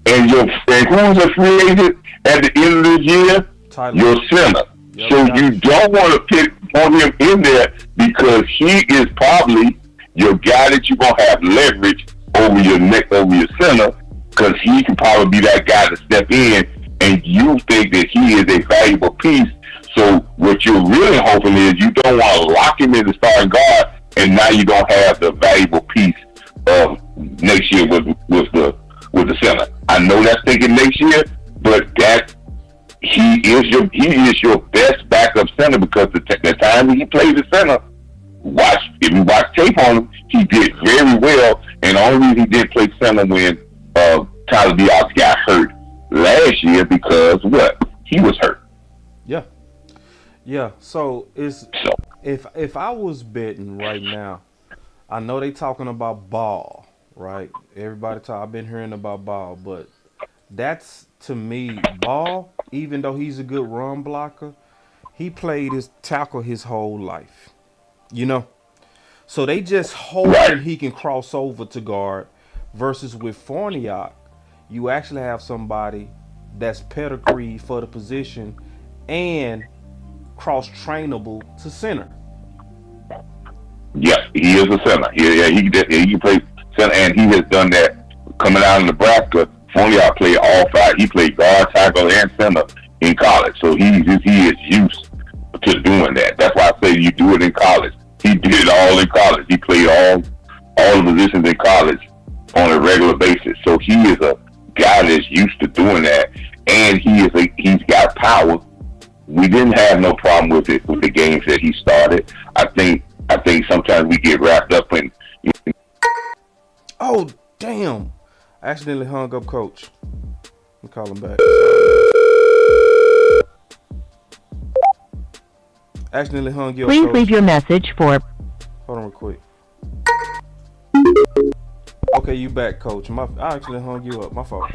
And who's a free agent at the end of the year? Tyler. Your center. Yep, so you don't want to pick on him in there because he is probably your guy that you're going to have leverage over your center, because he can probably be that guy to step in, and you think that he is a valuable piece. So what you're really hoping is you don't want to lock him in the starting guard, and now you don't have the valuable piece of next year with the center. I know that's thinking next year, but he is your best backup center, because the time he played the center, if you watch tape on him, he did very well. And the only reason he didn't play center when Tyler Diaz got hurt last year, because he was hurt. Yeah. So if I was betting right now, I know they talking about Ball, right? I've been hearing about Ball, but that's, to me, Ball, even though he's a good run blocker, he played his tackle his whole life. You know? So they just hoping he can cross over to guard, versus with Fournier, you actually have somebody that's pedigree for the position and cross-trainable to center. Yeah, he is a center. He can play center, and he has done that coming out of Nebraska. Fonyak played all five. He played guard, tackle, and center in college, so he is used to doing that. That's why I say you do it in college. He did it all in college. He played all the positions in college on a regular basis. So he is a guy that's used to doing that, and he's got power. We didn't have no problem with it with the games that he started. I think sometimes we get wrapped up in. Oh damn! I accidentally hung up Coach. Let me call him back. Accidentally hung you up. Please Coach. leave your message for. Hold on real quick. Okay, you back, Coach. I actually hung you up. My fault.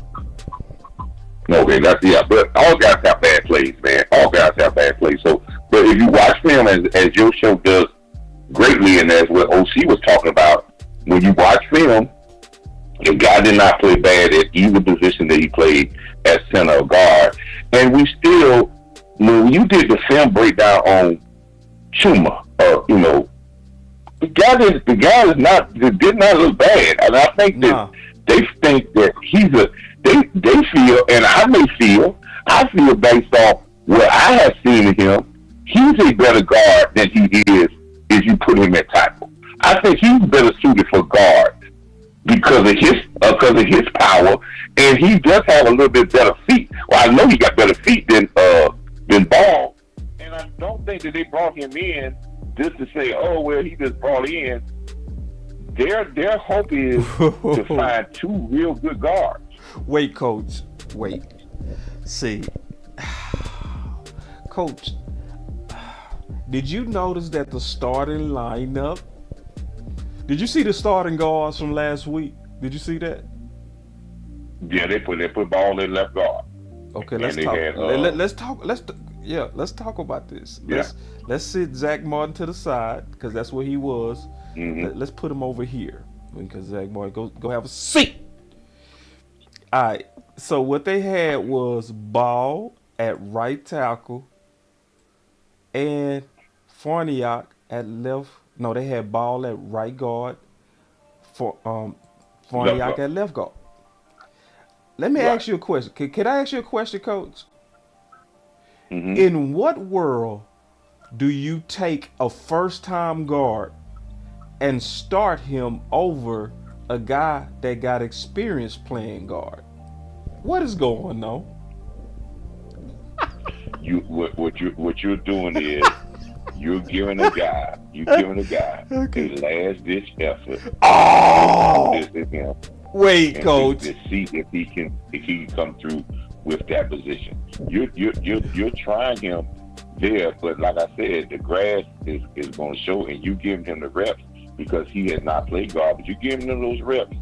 Okay, but all guys have bad plays, man. All guys have bad plays. So, but if you watch film, as your show does greatly, and as what OC was talking about, when you watch film, the guy did not play bad at either position that he played as center or guard. And we still, when you did the film breakdown on Chuma, the guy did not look bad. And I think that they think that they feel, and I feel based off what I have seen of him, he's a better guard than he is if you put him at tackle. I think he's better suited for guard because of his power, and he does have a little bit better feet. Well, I know he got better feet than Ball, and I don't think that they brought him in just to say, oh well, he just brought in. Their hope is to find two real good guards. Wait, Coach. Wait. See, Coach, did you notice that the starting lineup? Did you see the starting guards from last week? Did you see that? Yeah, they put Ball in left guard. Okay, let's talk. Let's talk about this. Let's sit Zach Martin to the side because that's where he was. Mm-hmm. Let's put him over here because Zach Martin go have a seat. All right. So what they had was Ball at right tackle and Fonyak at left. No, they had Ball at right guard for Fonyak at left guard. Let me ask you a question. Can I ask you a question, Coach? Mm-hmm. In what world do you take a first-time guard and start him over a guy that got experience playing guard? What is going on? What you're doing is you're giving a guy a last ditch effort. Oh, him. Wait, Coach. To see if he can come through with that position. You're trying him there, but like I said, the grass is going to show, and you giving him the reps because he has not played guard. But you giving him those reps,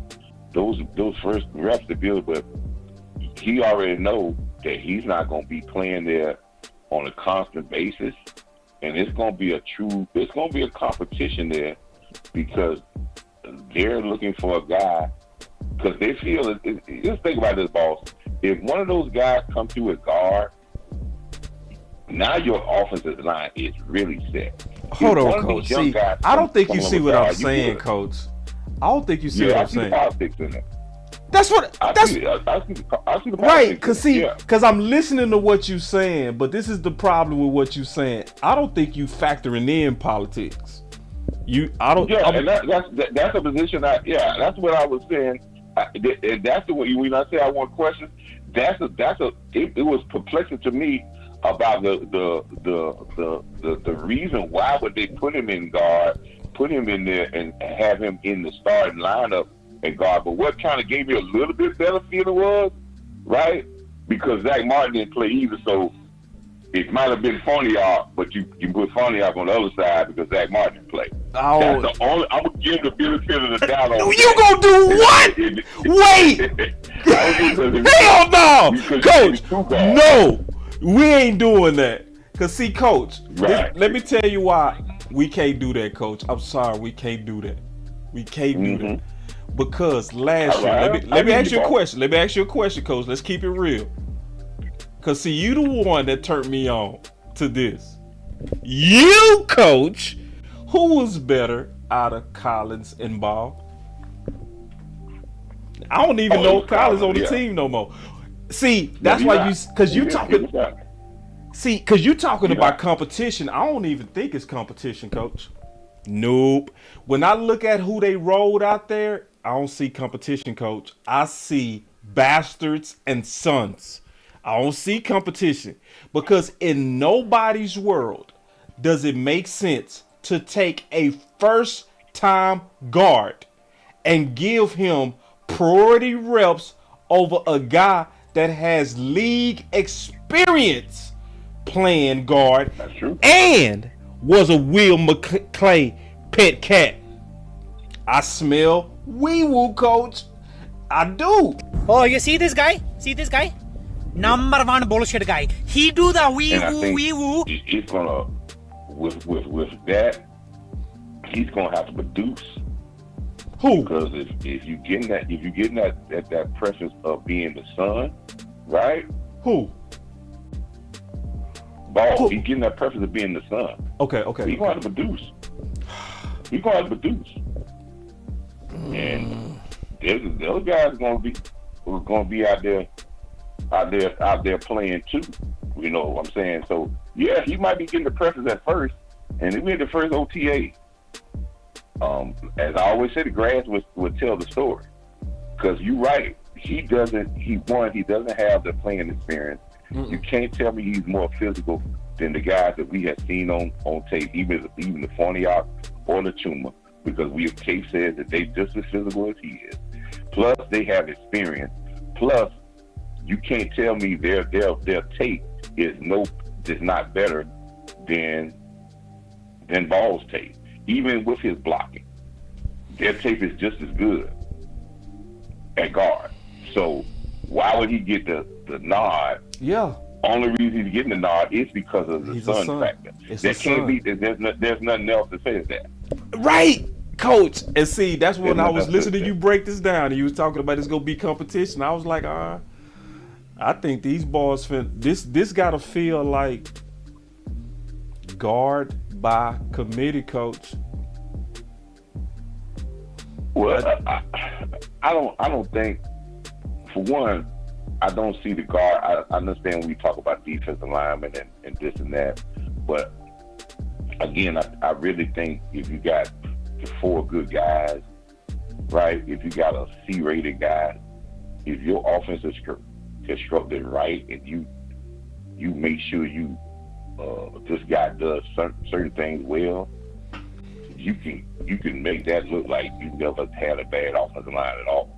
those first reps to build. But he already knows that he's not going to be playing there on a constant basis, and it's going to be a competition there because they're looking for a guy. Because they feel, just think about this, boss. If one of those guys come through a guard, now your offensive line is really set. Hold on, Coach. See, I don't think you see what I'm saying, Coach. I don't think you see what I'm saying. I see the politics in it. That's what. I see the politics. Right, because I'm listening to what you're saying, but this is the problem with what you're saying. I don't think you factoring in politics. And that's a position. That's what I was saying. That's the way. When I say I want questions, it was perplexing to me about the reason why would they put him in guard, put him in there, and have him in the starting lineup and guard. But what kind of gave me a little bit better feeling was, right, because Zach Martin didn't play either, so it might have been Fonyak, but you put Fonyak on the other side because Zach Martin didn't play. Oh. That's the only. I'm gonna give the benefit of the doubt on. You gonna do what? Wait! Hell no, Coach. No, we ain't doing that. Cause see, Coach, let me tell you why we can't do that, Coach. I'm sorry, we can't do that. We can't do that because last year. Let me ask you a question. Let me ask you a question, Coach. Let's keep it real. Cause see, you the one that turned me on to this. You, coach, who was better out of Collins and Ball? I don't even know if Collins on the team no more. See, that's why because you talking. See, because you're talking about competition. I don't even think it's competition, coach. Nope. When I look at who they rolled out there, I don't see competition, coach. I see bastards and sons. I don't see competition because in nobody's world does it make sense to take a first-time guard and give him priority reps over a guy that has league experience playing guard. That's true. And was a Will McClay pet cat. I smell wee-woo, coach. I do. Oh, you see this guy? See this guy? Number one bullshit guy. He do the wee-woo. He's gonna with that. He's gonna have to produce. Who? Because if you getting that preference of being the son, right? Who? Ball. Who? He's getting that preference of being the son. Okay. He's gonna have to produce. He's gonna have to produce. And the other guys are gonna be out there playing too. You know what I'm saying? So yeah, he might be getting the preference at first, and if we had the first OTA. As I always say, the grass would tell the story. Because you're right, he doesn't have the playing experience. Mm-mm. You can't tell me he's more physical than the guys that we have seen on tape, even the Forniak or the Chuma, because tape says that they just as physical as he is. Plus, they have experience. Plus, you can't tell me their tape is not better than Ball's tape. Even with his blocking, their tape is just as good at guard. So why would he get the nod? Yeah. Only reason he's getting the nod is because of the son factor. There's nothing else to say to that. Right, coach. And see, that's when I was listening to you break this down, and you was talking about it's gonna be competition. I was like, I think these boys this gotta feel like guard by committee, coach. Well, I don't think, for one, I don't see the guard. I understand when we talk about defensive linemen and this and that, but again, I really think if you got the 4 good guys, right? If you got a C-rated guy, if your offense is constructed right, and you make sure this guy does certain things well, you can make that look like you never had a bad offensive line at all.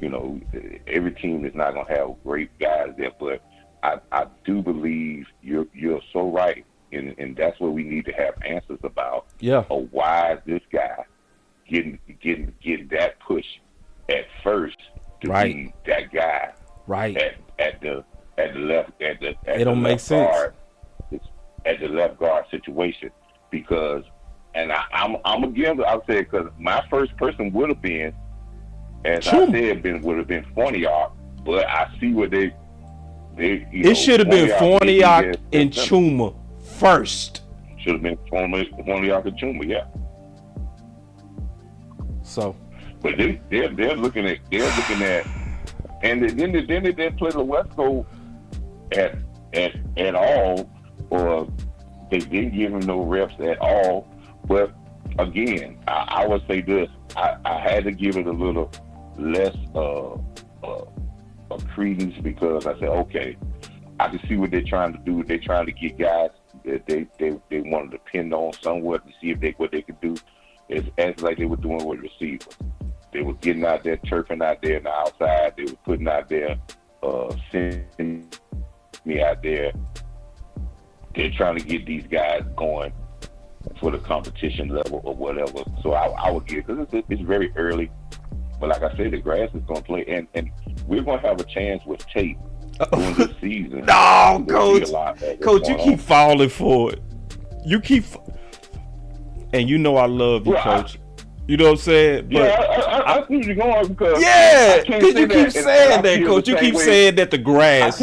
You know, every team is not gonna have great guys there, but I do believe you're so right, and that's what we need to have answers about. Yeah. Of why is this guy getting that push at first to be that guy at the left it don't make sense. At the left guard situation, because, and I'm again, I'll say, because my first person would have been, as I said, would have been Forniak, but I see what they it should have been Forniak and Chuma first. Should have been Forniak and Chuma, yeah. So, but they're looking at, and then they didn't play the West Coast at all. Or they didn't give him no reps at all. But again, I would say this: I had to give it a little less credence, because I said, okay, I can see what they're trying to do. They're trying to get guys that they want to depend on somewhat to see what they could do. It's like they were doing with receivers. They were getting out there, turfing out there in the outside. They were putting out there, sending me out there. They're trying to get these guys going for the competition level or whatever. So I would give, because it's very early. But like I said, the grass is going to play, and we're going to have a chance with tape during this season. No, Coach, you keep falling for it. You keep, and you know I love you, Coach. You know what I'm saying? But I see you going, because because you keep saying that, Coach. You keep saying that the grass.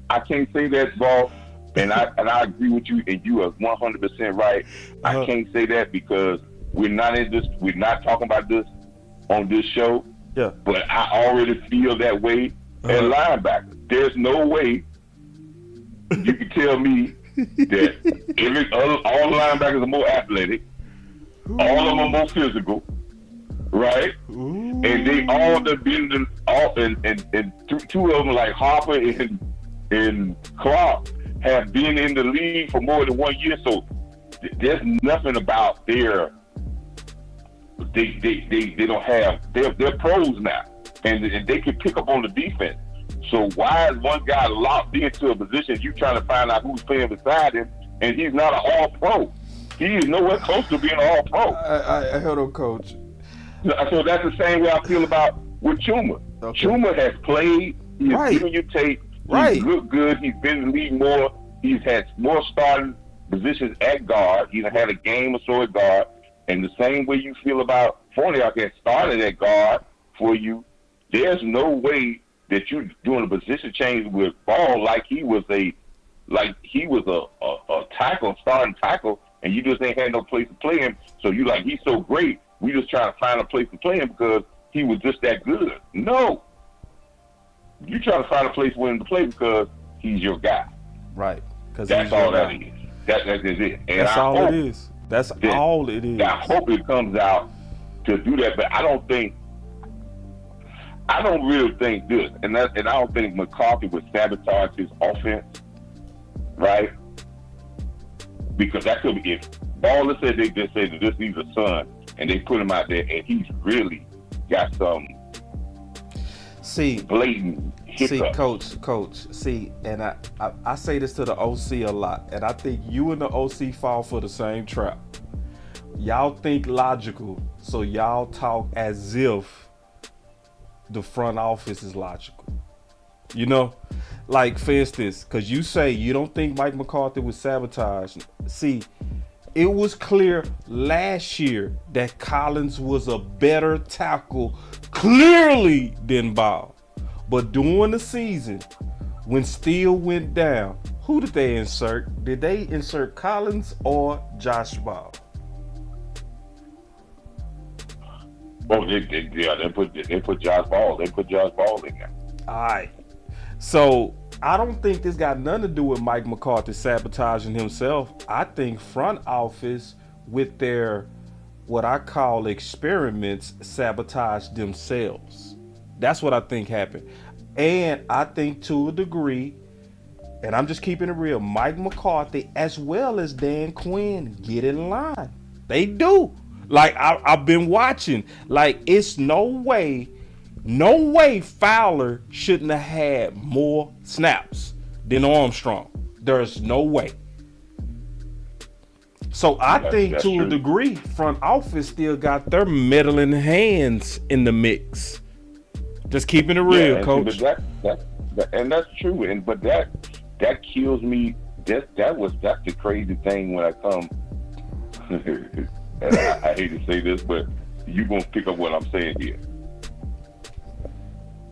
I can't say that, Ball, And I agree with you, and you are 100% right. I can't say that because we're not in this. We're not talking about this on this show. Yeah. But I already feel that way at linebacker. There's no way you can tell me that all the linebackers are more athletic, all of them are more physical, right? And they all have been and two of them like Harper and Clark have been in the league for more than 1 year. So there's nothing about they don't have they're pros now, and they can pick up on the defense. So why is one guy locked into a position you trying to find out who's playing beside him, and he's not an all-pro? He is nowhere close to being an all-pro. I hold on, Coach. So that's the same way I feel about with Chuma. Okay. Chuma has played. He has given you tape. He's looked good. He's been in the league more. He's had more starting positions at guard. He's had a game or so at guard. And the same way you feel about Forniak that started at guard for you, there's no way that you're doing a position change with Ball like he was a tackle, starting tackle, and you just ain't had no place to play him. So you like, he's so great, we just trying to find a place to play him because he was just that good. No. You trying to find a place for him to play because he's your guy. Right. That's all that is. That is it. And that's all it is. That's all it is. I hope it comes out to do that, but I don't really think this, and I don't think McCarthy would sabotage his offense, right? Because that could be if Ball, let's say they just say that this he's a son, and they put him out there, and he's really got some blatant hiccups. Coach. See, and I say this to the OC a lot, and I think you and the OC fall for the same trap. Y'all think logical, so y'all talk as if the front office is logical. You know? Like, for instance, because you say you don't think Mike McCarthy was sabotaged. See, it was clear last year that Collins was a better tackle, clearly, than Ball. But during the season, when Steele went down, who did they insert? Did they insert Collins or Josh Ball? Oh, they put Josh Ball. They put Josh Ball in there. All right. So I don't think this got nothing to do with Mike McCarthy sabotaging himself. I think front office with their what I call experiments sabotaged themselves. That's what I think happened. And I think to a degree, and I'm just keeping it real, Mike McCarthy as well as Dan Quinn get in line. They do. Like, I've been watching. Like, it's no way Fowler shouldn't have had more snaps than Armstrong. There's no way. So I think to a degree, front office still got their meddling hands in the mix. Just keeping it real, Coach. And that's true. But that kills me. That's the crazy thing when I come. And I hate to say this, but you're going to pick up what I'm saying here.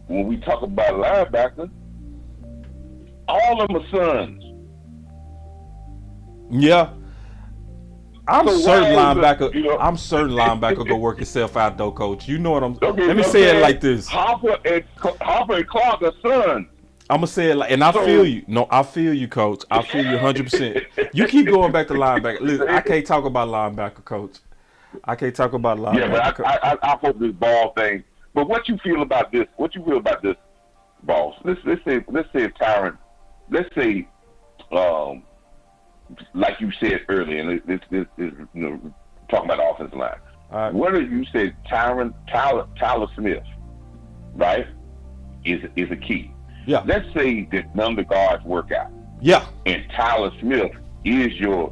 When we talk about linebackers, all of them are sons. Yeah. I'm certain linebacker go work himself out though, Coach. You know what I'm let me say it like this. Harper and Clark are sons. I'm gonna say it like, and I feel you. No, I feel you, Coach. I feel you 100%. You keep going back to linebacker. Listen, I can't talk about linebacker, Coach. I can't talk about linebacker. Yeah, but I hope this Ball thing. But what you feel about this? What you feel about this, Boss? Let's say Tyron. Let's say, like you said earlier, and this talking about the offensive line. What if you said Tyler Smith, right? Is a key. Yeah. Let's say that none of the guards work out. Yeah. And Tyler Smith is your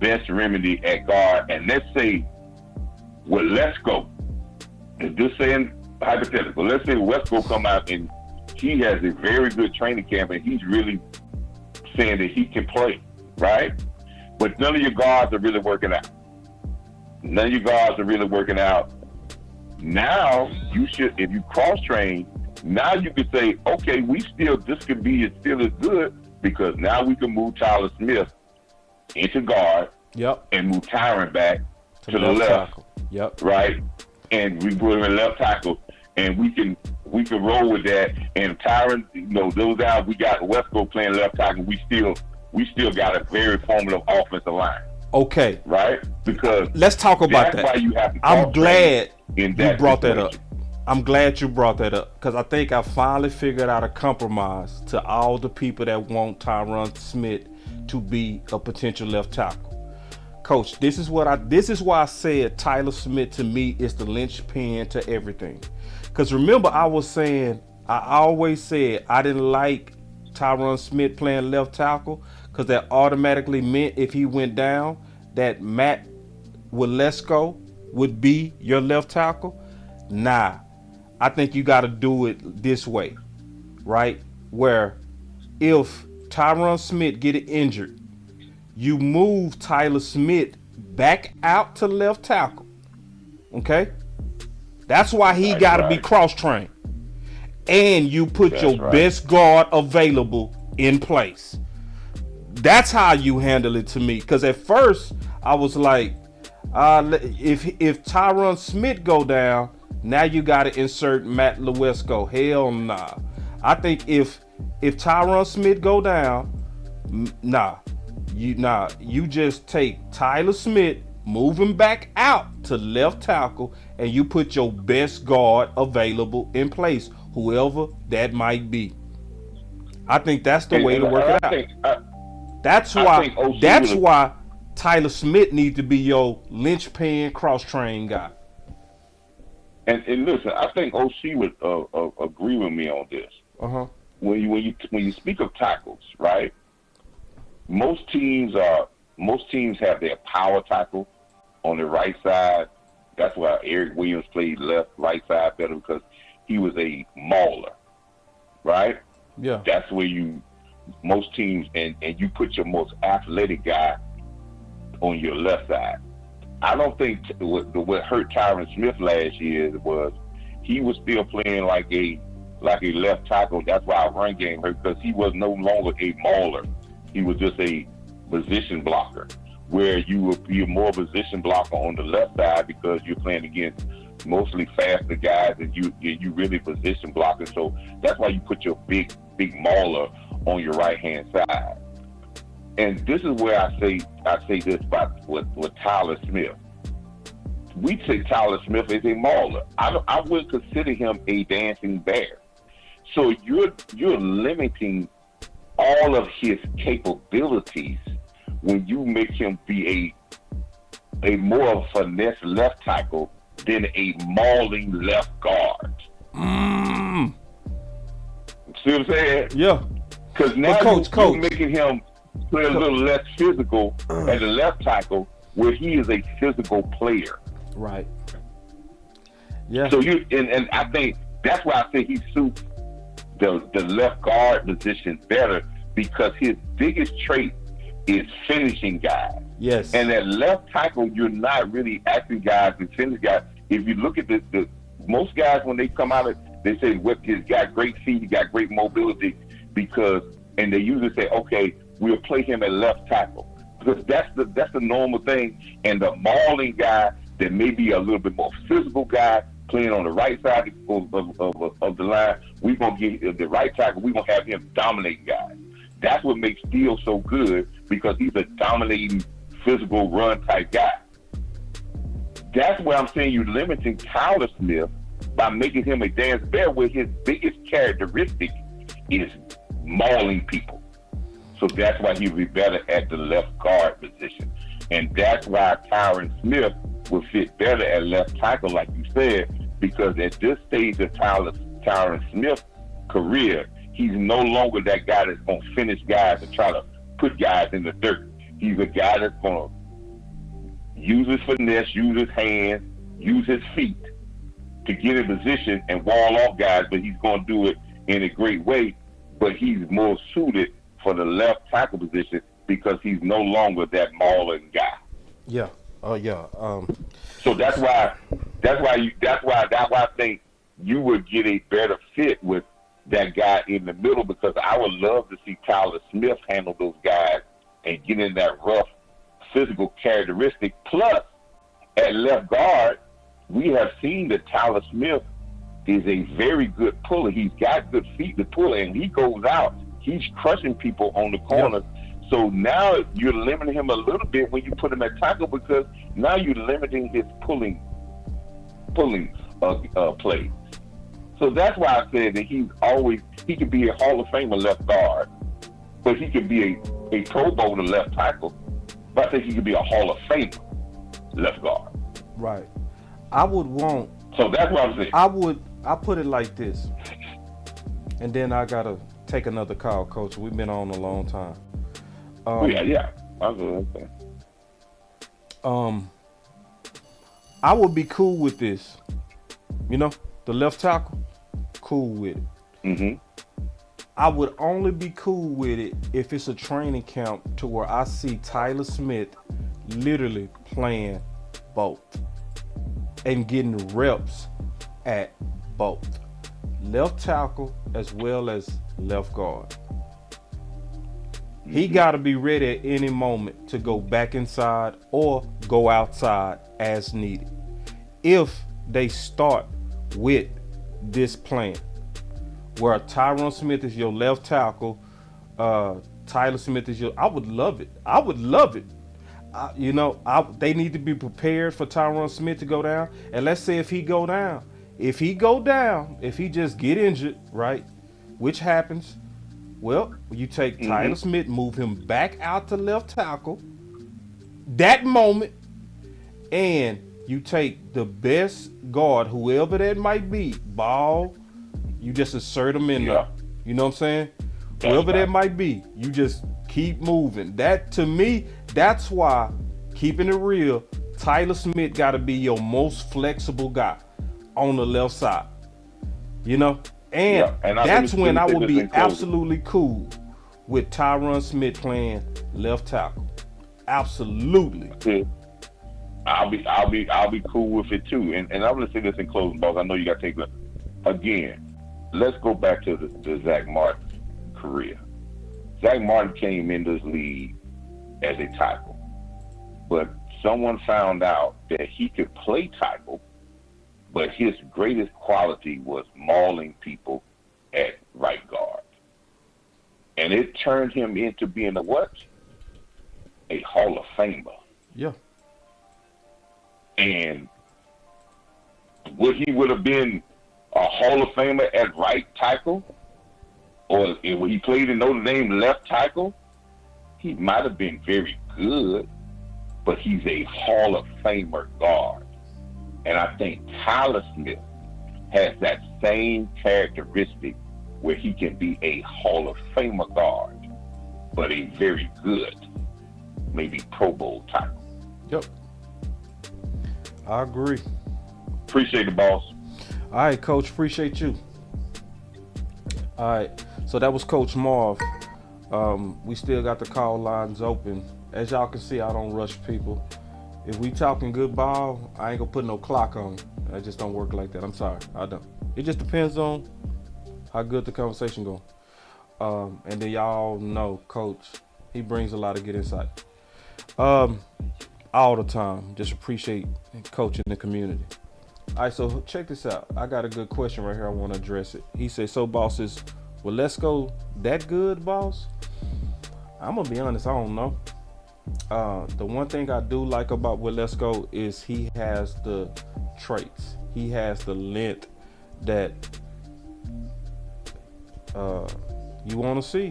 best remedy at guard. And let's say, well, let's go. And just saying hypothetical. Let's say Westco come out and he has a very good training camp and he's really saying that he can play, right? But none of your guards are really working out. None of your guards are really working out. Now you should, if you cross train, now you could say, okay, this could be still as good because now we can move Tyler Smith into guard. Yep. And move Tyron back to the left. Tackle. Yep. Right. And we put him in left tackle, and we can roll with that. And Tyron, those out, we got Westbrook playing left tackle. We still got a very formative offensive line. Okay. Right? Because let's talk about that's that. Why you have to I'm glad you brought that up. situation. I'm glad you brought that up because I think I finally figured out a compromise to all the people that want Tyron Smith to be a potential left tackle. Coach, this is why I said Tyler Smith to me is the linchpin to everything. Because remember, I always said I didn't like Tyron Smith playing left tackle because that automatically meant if he went down, that Matt Walesko would be your left tackle. Nah, I think you got to do it this way, right? Where if Tyron Smith get injured, you move Tyler Smith back out to left tackle. Okay? That's why he got to be cross-trained. And you put your best guard available in place. That's how you handle it to me. Because at first, I was like, if Tyron Smith go down, now you got to insert Matt Walesko. Hell nah. I think if Tyron Smith go down, you just take Tyler Smith, move him back out to left tackle, and you put your best guard available in place, whoever that might be. I think that's the way to work it out. That's why Tyler Smith needs to be your linchpin cross-train guy. And listen, I think OC would agree with me on this. When you speak of tackles, right? Most teams have their power tackle on the right side. That's why Eric Williams played right side better because he was a mauler, right? Yeah. That's where most teams and you put your most athletic guy on your left side. I don't think what hurt Tyron Smith last year was he was still playing like a left tackle. That's why our run game hurt because he was no longer a mauler. He was just a position blocker, where you would be more position blocker on the left side because you're playing against mostly faster guys and you really position blocking. So that's why you put your big mauler on your right hand side. And this is where I say this about with Tyler Smith. We say Tyler Smith is a mauler. I would consider him a dancing bear. So you're limiting all of his capabilities when you make him be a more finesse left tackle than a mauling left guard. See what I'm saying? Yeah. Because now you're making him play a little less physical as a left tackle where he is a physical player. Right. Yeah. So and I think that's why I say he suits the left guard position better because his biggest trait is finishing guys. Yes. And at left tackle, you're not really asking guys to finish guys. If you look at the most guys when they come out, they say he's got great feet, he got great mobility and they usually say, okay, we'll play him at left tackle because that's the normal thing. And the mauling guy that may be a little bit more physical guy playing on the right side of the line, we're going to get the right tackle, we're going to have him dominating guys. That's what makes Steele so good because he's a dominating physical run type guy. That's where I'm saying you're limiting Tyler Smith by making him a dance bear where his biggest characteristic is mauling people. So that's why he would be better at the left guard position. And that's why Tyron Smith would fit better at left tackle, like you said, because at this stage of Tyron Smith's career, he's no longer that guy that's going to finish guys and try to put guys in the dirt. He's a guy that's going to use his finesse, use his hands, use his feet to get in position and wall off guys, but he's going to do it in a great way. But he's more suited for the left tackle position because he's no longer that mauling guy. Yeah. Oh yeah. So that's why I think you would get a better fit with that guy in the middle, because I would love to see Tyler Smith handle those guys and get in that rough physical characteristic. Plus, at left guard, we have seen that Tyler Smith is a very good puller. He's got good feet to pull, and he goes out. He's crushing people on the corners. Yep. So now you're limiting him a little bit when you put him at tackle, because now you're limiting his pulling plays. So that's why I said that he could be a Hall of Famer left guard, but he could be a Pro Bowler left tackle. But I think he could be a Hall of Famer left guard. Right. I would want. So that's what I'm saying. I put it like this, and then I gotta take another call, Coach. We've been on a long time. Yeah. I was gonna say. I would be cool with this. You know, the left tackle, cool with it. Mm-hmm. I would only be cool with it if it's a training camp to where I see Tyler Smith literally playing both and getting reps at both left tackle as well as left guard. He got to be ready at any moment to go back inside or go outside as needed. If they start with this plan, where Tyron Smith is your left tackle, Tyler Smith is I would love it. I would love it. They need to be prepared for Tyron Smith to go down. And let's say if he just get injured, right, which happens, well, you take Tyler Smith, move him back out to left tackle that moment, and you take the best guard, whoever that might be, ball, you just insert him in there. You know what I'm saying? Whoever that might be, you just keep moving. That, to me, that's why, keeping it real, Tyler Smith got to be your most flexible guy on the left side. You know? And that's when I would be absolutely cool with Tyron Smith playing left tackle. Absolutely. I'll be cool with it too. And I'm gonna say this in closing, boss. I know you got to take it again. Let's go back to the Zach Martin career. Zach Martin came into this league as a tackle, but someone found out that he could play tackle, but his greatest quality was mauling people at right guard. And it turned him into being a Hall of Famer. Yeah. And would he have been a Hall of Famer at right tackle? Or when he played in Notre Dame left tackle, he might have been very good, but he's a Hall of Famer guard. And I think Tyler Smith has that same characteristic where he can be a Hall of Famer guard, but a very good, maybe Pro Bowl tackle. Yep. I agree. Appreciate the boss. All right, Coach. Appreciate you. All right. So that was Coach Marv. We still got the call lines open. As y'all can see, I don't rush people. If we talking good ball, I ain't gonna put no clock on you. I just don't work like that. I'm sorry. I don't. It just depends on how good the conversation going. And then y'all know Coach, he brings a lot of good insight. All the time. Just appreciate coaching the community. All right, so check this out. I got a good question right here. I want to address it. He said, so bosses, well, let's go that good, boss? I'm going to be honest, I don't know. The one thing I do like about Wilesco is he has the traits. He has the length that you want to see.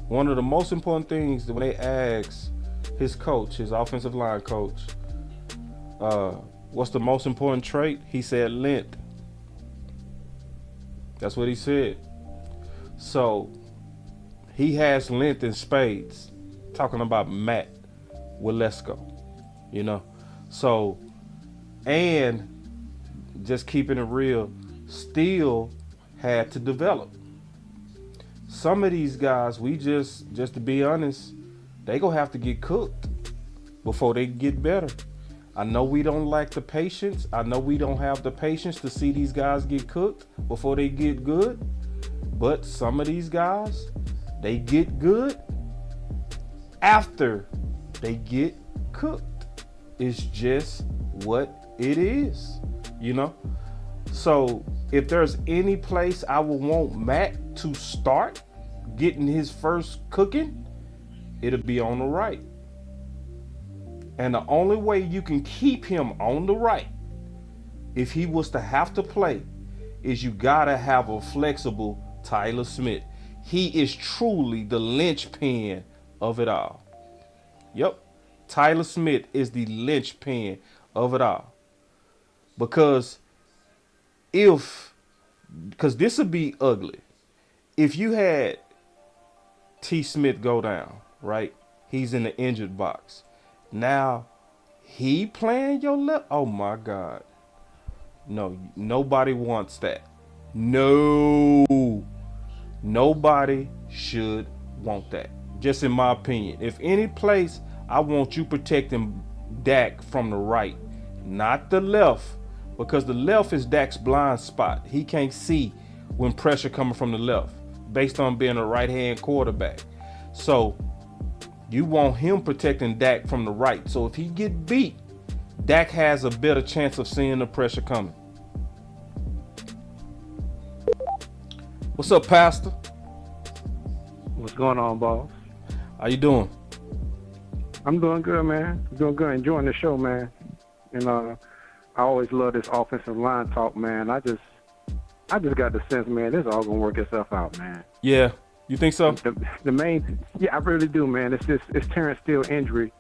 One of the most important things that when they ask his coach, his offensive line coach, what's the most important trait? He said length. That's what he said. So he has length in spades. Talking about Matt Wilesco, you know. So, and just keeping it real, Steele had to develop. Some of these guys, we just to be honest, they gonna have to get cooked before they get better. I know we don't like the patience. I know we don't have the patience to see these guys get cooked before they get good. But some of these guys, they get good after they get cooked. It's just what it is, you know? So if there's any place I would want Matt to start getting his first cooking, it'll be on the right. And the only way you can keep him on the right, if he was to have to play, is you gotta have a flexible Tyler Smith. He is truly the linchpin of it all. Yep, Tyler Smith is the linchpin of it all. Because this would be ugly. If you had T. Smith go down, right? He's in the injured box. Now, he playing your left? Oh my God. No, nobody wants that. No. Nobody should want that. Just in my opinion. If any place, I want you protecting Dak from the right, not the left, because the left is Dak's blind spot. He can't see when pressure coming from the left based on being a right-hand quarterback. So you want him protecting Dak from the right. So if he get beat, Dak has a better chance of seeing the pressure coming. What's up, Pastor? What's going on, boss? How you doing? I'm doing good, man. I'm doing good. Enjoying the show, man. And I always love this offensive line talk, man. I just got the sense, man, this all gonna work itself out, man. Yeah, you think so? The main, yeah, I really do, man. It's Terence Steele injury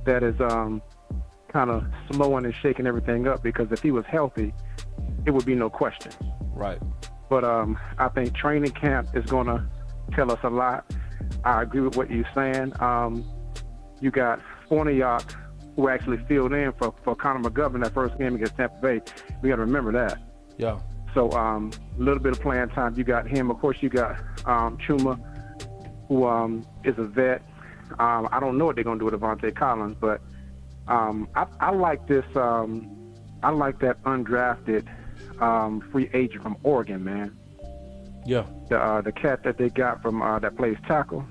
that is kind of slowing and shaking everything up, because if he was healthy, it would be no question. Right. But I think training camp is gonna tell us a lot. I agree with what you're saying. You got Forniak, who actually filled in for Connor McGovern that first game against Tampa Bay. We got to remember that. Yeah. So a little bit of playing time. You got him. Of course, you got Chuma, who is a vet. I don't know what they're going to do with Devontae Collins, but I like this. I like that undrafted free agent from Oregon, man. Yeah. The cat that they got from that plays tackle.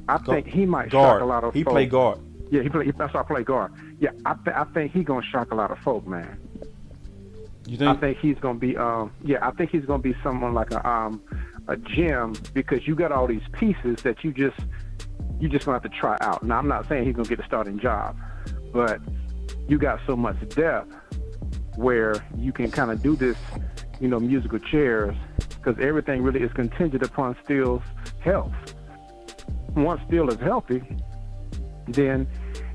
I think he might guard. shock a lot of folks. He play guard. Yeah, that's why I play guard. Yeah, I think he's gonna shock a lot of folk, man. You think? I think he's gonna be I think he's gonna be someone like a gem, because you got all these pieces that you just gonna have to try out. Now I'm not saying he's gonna get a starting job, but you got so much depth where you can kind of do this, musical chairs, because everything really is contingent upon Steele's health. Once Steele is healthy, then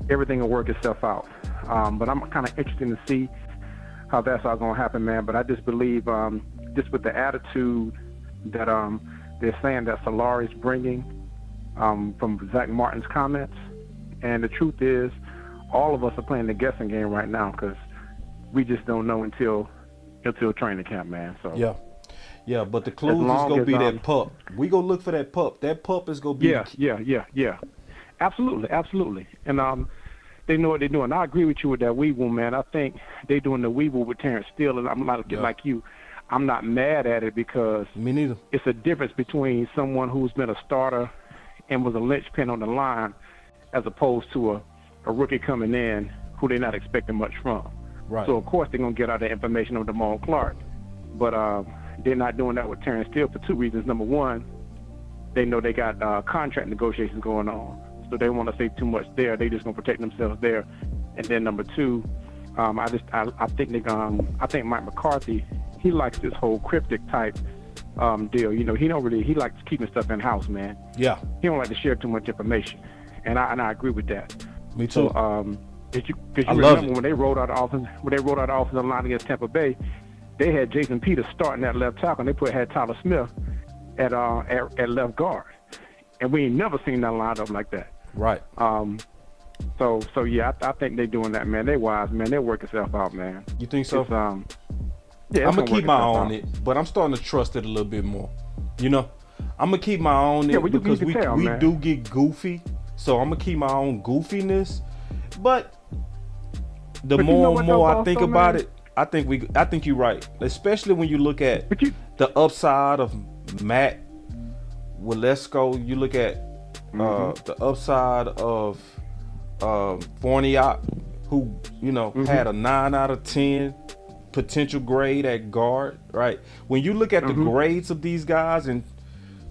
everything will work itself out. But I'm kind of interested to see how that's all going to happen, man. But I just believe, just with the attitude that they're saying that Solari's bringing from Zach Martin's comments, and the truth is, all of us are playing the guessing game right now, because we just don't know until training camp, man. So yeah. But the clues is gonna be that pup. We go look for that pup. That pup is gonna be. Yeah. Absolutely. And they know what they're doing. I agree with you with that Weeble, man. I think they're doing the Weeble with Terence Steele, and I'm not like you. I'm not mad at it, because me neither. It's a difference between someone who's been a starter and was a linchpin on the line, as opposed to a rookie coming in who they're not expecting much from. Right. So of course they're gonna get all the information on Damone Clark, but they're not doing that with Terence Steele for two reasons. Number one, they know they got contract negotiations going on, so they want to say too much there. They just gonna protect themselves there. And then number two, I think Mike McCarthy, he likes this whole cryptic type deal. He likes keeping stuff in house, man. Yeah. He don't like to share too much information, and I agree with that. Me too. So, because you I remember love it. when they rolled out the offensive line against Tampa Bay, they had Jason Peters starting at left tackle, and they had Tyler Smith at left guard, and we ain't never seen that lined up like that. Right. So yeah, I think they're doing that, man. They wise, man. They work itself out, man. You think so? Yeah, I'm gonna keep my eye on it, but I'm starting to trust it a little bit more. I'm gonna keep my eye on it because we do get goofy. So I'm gonna keep my own goofiness. But the more and more I think about it, I think you're right. Especially when you look at the upside of Matt Walesko, you look at the upside of Fournier, who had a 9 out of 10 potential grade at guard, right? When you look at the grades of these guys, and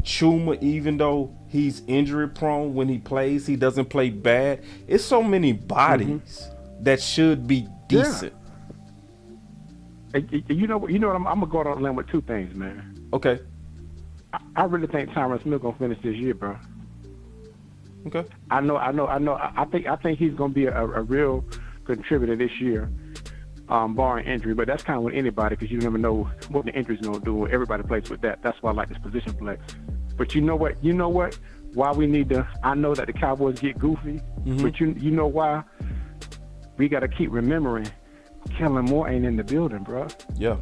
Chuma, even though he's injury prone when he plays, he doesn't play bad. It's so many bodies that should be decent. You know what? I'm gonna go out on a limb with two things, man. Okay. I really think Terence Steele gonna finish this year, bro. Okay. I know. I think he's gonna be a real contributor this year, barring injury. But that's kind of with anybody, because you never know what the injury's gonna do. Everybody plays with that. That's why I like this position flex. But you know what? Why we need to? I know that the Cowboys get goofy, but you know why? We got to keep remembering Kellen Moore ain't in the building, bro. Yeah.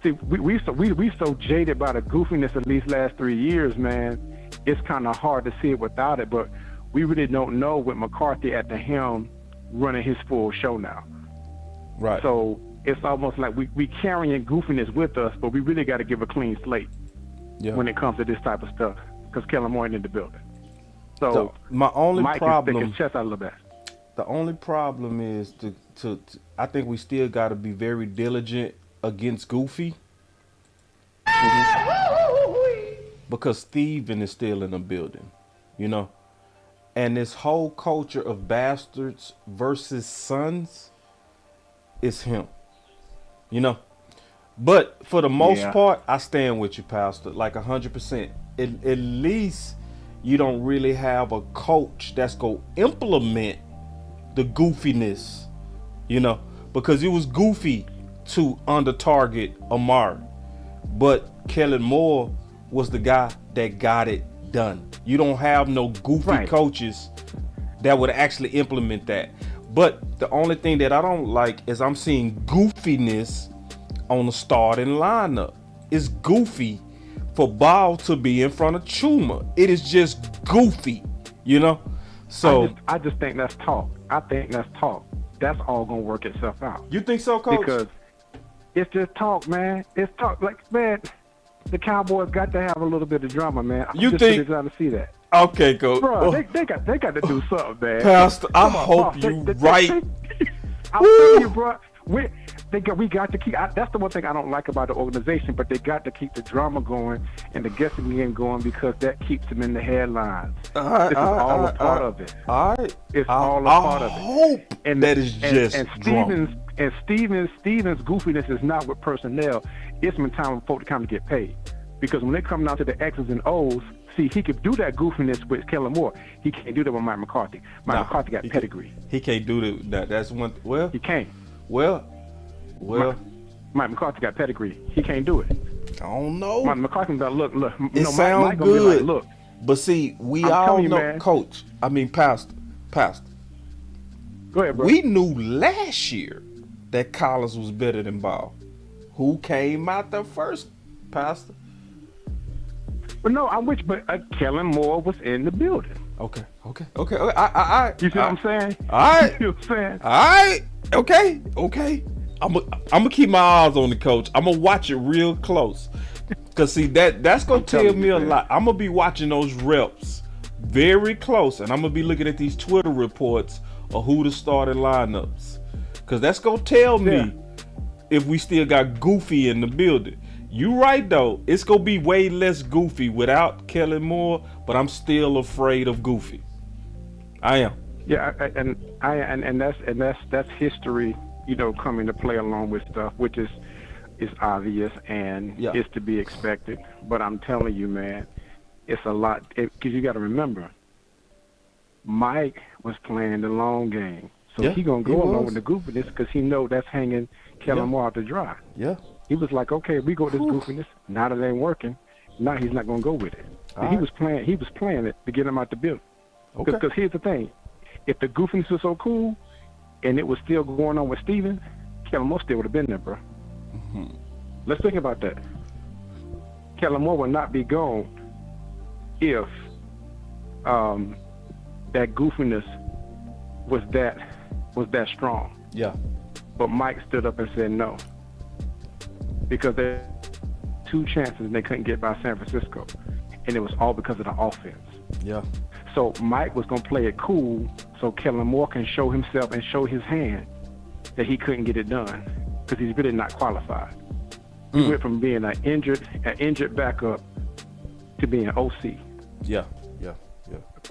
See, we so jaded by the goofiness of these last 3 years, man. It's kind of hard to see it without it, but we really don't know with McCarthy at the helm running his full show now. Right. So it's almost like we carrying goofiness with us, but we really got to give a clean slate when it comes to this type of stuff, because Kellen Moore ain't in the building. So my only Mike problem, can stick his chest out a little bit. The only problem is to I think we still got to be very diligent against Goofy, because Steven is still in the building, and this whole culture of bastards versus sons is him, But for the most part, I stand with you, Pastor, like 100%. At least you don't really have a coach that's gonna implement the goofiness, because it was goofy to under target Amari, but Kellen Moore was the guy that got it done. You don't have no goofy coaches that would actually implement that. But the only thing that I don't like is I'm seeing goofiness on the starting lineup. It's goofy for Ball to be in front of Chuma. It is just goofy, So I just think that's talk. I think that's talk. That's all gonna work itself out. You think so, Coach? Because it's just talk, man. It's talk. Like, man, the Cowboys got to have a little bit of drama, man. I'm just really trying to see that. Okay, Coach. Bro, they got to do something, man. Pastor, I hope you right. I'm telling you, bro. We got to keep. That's the one thing I don't like about the organization, but they got to keep the drama going and the guessing game going, because that keeps them in the headlines. This is all a part of it. All right. It's all a part of it. I hope that is just drama. And Stevens' goofiness is not with personnel. It's when time for folk to come to get paid. Because when they come down to the X's and O's, see, he could do that goofiness with Kellen Moore. He can't do that with Mike McCarthy. McCarthy got pedigree. He can't do that. That's one. Well, he can't. Well. Mike McCarthy got pedigree. He can't do it. I don't know. Mike McCarthy got look. It sounds Mike good. Be like, look. But see, we all know, man. Coach. I mean, Pastor. Go ahead, bro. We knew last year that Collins was better than Ball. Who came out the first, Pastor? But no, I'm with you. But Kellen Moore was in the building. Okay. You see what I'm saying? All right. You know what I'm saying? All right. Okay. I'm gonna keep my eyes on the coach. I'm gonna watch it real close, cause see that's gonna tell me a lot. I'm gonna be watching those reps very close, and I'm gonna be looking at these Twitter reports of who the starting lineups, cause that's gonna tell me if we still got Goofy in the building. You right though, it's gonna be way less Goofy without Kellen Moore, but I'm still afraid of Goofy. I am. Yeah, and that's history. Coming to play along with stuff, which is obvious and is to be expected. But I'm telling you, man, it's a lot, because you got to remember, Mike was playing the long game, so he gonna go along with the goofiness, because he know that's hanging Kellen Moore out to dry. Yeah, he was like, okay, we go with this goofiness. Now that it ain't working, now he's not gonna go with it. He was playing it to get him out the building. Because here's the thing, if the goofiness was so cool, and it was still going on with Steven, Kellen Moore still would have been there, bro. Let's think about that. Kellen Moore would not be gone if that goofiness was that strong. Yeah. But Mike stood up and said no, because they're 2 chances and they couldn't get by San Francisco, and it was all because of the offense. Yeah. So Mike was going to play it cool so Kellen Moore can show himself and show his hand that he couldn't get it done because he's really not qualified. He went from being an injured backup to being an OC. Yeah.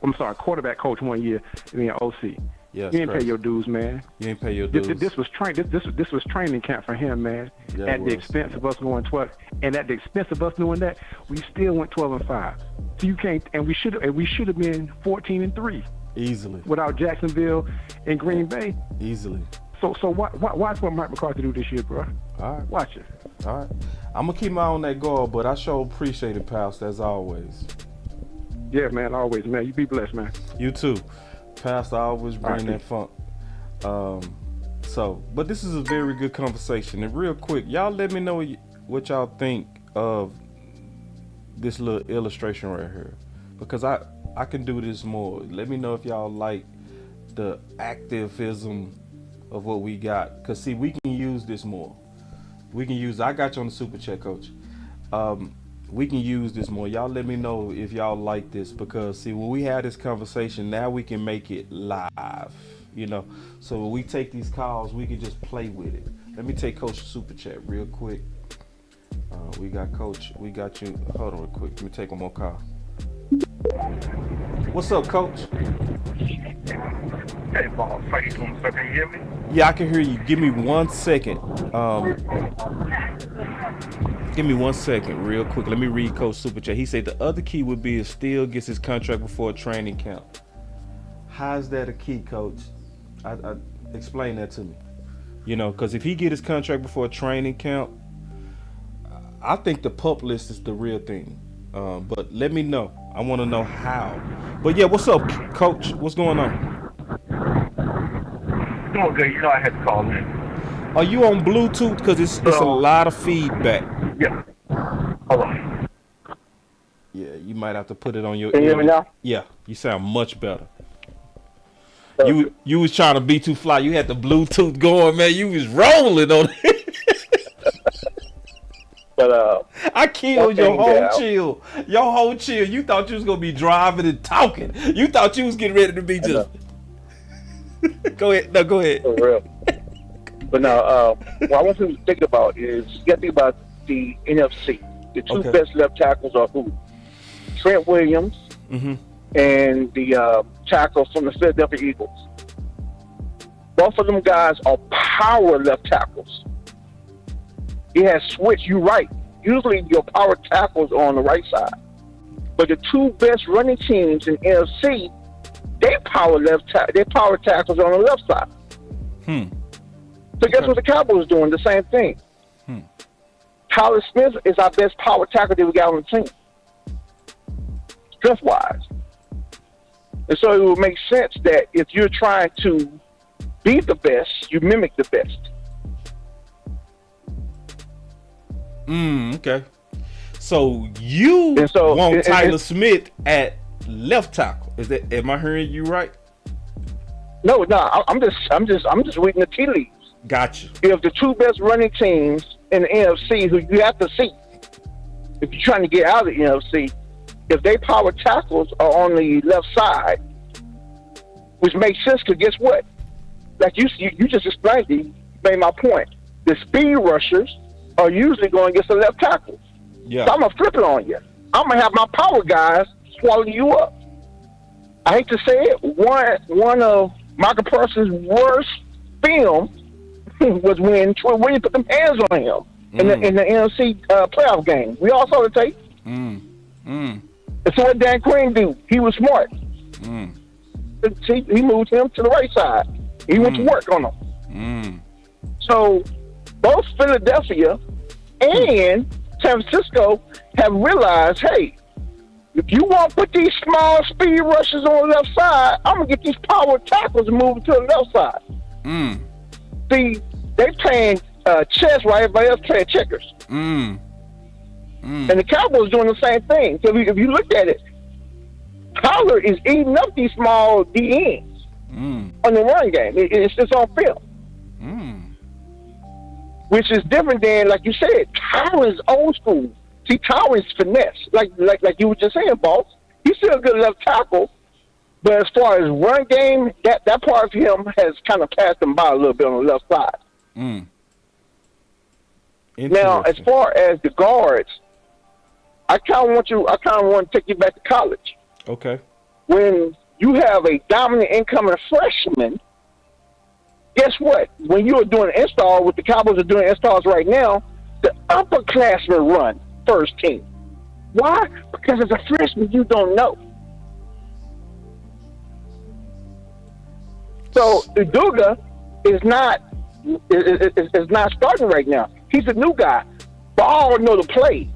I'm sorry, quarterback coach 1 year to being an OC. Yeah, you ain't pay your dues, man. You ain't pay your dues. This was training camp for him, man. Yeah, at the expense of us going 12, and at the expense of us doing that, we still went 12-5. So you can't, and we should have been 14-3 easily without Jacksonville and Green Bay easily. So watch what Mike McCarthy do this year, bro. All right, watch it. All right, I'm gonna keep my eye on that guard, but I sure appreciate it, Pastor, as always. Yeah, man, always, man. You be blessed, man. You too. Pastor, I always bring that funk. But this is a very good conversation. And real quick, y'all let me know what y'all think of this little illustration right here. Because I can do this more. Let me know if y'all like the activism of what we got. Because, see, we can use this more. I got you on the super chat, Coach. We can use this more. Y'all let me know if y'all like this, because see, when we have this conversation, now we can make it live, so when we take these calls, we can just play with it. Let me take Coach super chat real quick. We got Coach, we got you. Hold on real quick, let me take one more call. What's up, Coach? Hey, boss, how you doing, sir? Can you hear me? Yeah, I can hear you. Give me 1 second. Give me 1 second real quick. Let me read Coach super chat. He said the other key would be if Steele gets his contract before training camp. How is that a key, Coach? I explain that to me. Because if he get his contract before training camp, I think the pup list is the real thing. But let me know. I want to know how. But yeah, what's up, Coach? What's going on? Doing good. I had to call in. Are you on Bluetooth? Because it's a lot of feedback. Yeah. Hold on. Yeah, you might have to put it on your Can you hear me now? Yeah, you sound much better. You was trying to be too fly. You had the Bluetooth going, man. You was rolling on it. But I killed your whole chill. Your whole chill. You thought you was gonna be driving and talking. You thought you was getting ready to be just. Go ahead. No, go ahead. For real. But now, what I want you to think about is you got to think about the NFC. The two best left tackles are who? Trent Williams and the tackle from the Philadelphia Eagles. Both of them guys are power left tackles. He has switched. You're right. Usually your power tackles are on the right side. But the two best running teams in NFC, they power tackles on the left side. So guess what the Cowboys doing? The same thing. Tyler Smith is our best power tackle that we got on the team, strength-wise. And so it would make sense that if you're trying to be the best, you mimic the best. Okay. So you want Tyler Smith at left tackle? Am I hearing you right? No. I'm just reading the tea leaves. Gotcha. If the two best running teams in the NFC, who you have to see, if you're trying to get out of the NFC, if they power tackles are on the left side, which makes sense, because guess what? Like you just explained, you made my point. The speed rushers are usually going against the left tackle. Yeah. So I'm going to flip it on you. I'm going to have my power guys swallow you up. I hate to say it, one of Michael Parsons' worst film was when Troy Williams put them hands on him in the NFC playoff game. We all saw the tape. And so what Dan Quinn do? He was smart. He moved him to the right side. He went to work on him. So both Philadelphia and San Francisco have realized, hey, if you want to put these small speed rushes on the left side, I'm going to get these power tackles and move to the left side. See, they playing chess while everybody else playing checkers. And the Cowboys doing the same thing. So if you look at it, Tyler is eating up these small DNs on the run game. It's just on film. Which is different than, like you said, Tyler is old school. See, Tyrant's finesse, like you were just saying, boss. He's still a good left tackle, but as far as run game, that part of him has kind of passed him by a little bit on the left side. Now, as far as the guards, I kind of want to take you back to college. Okay. When you have a dominant incoming freshman, guess what? When you are doing an install, what the Cowboys are doing installs right now, the upperclassmen run first team. Why? Because as a freshman, you don't know. So Uduga is not starting right now. He's a new guy. Ball know the plays.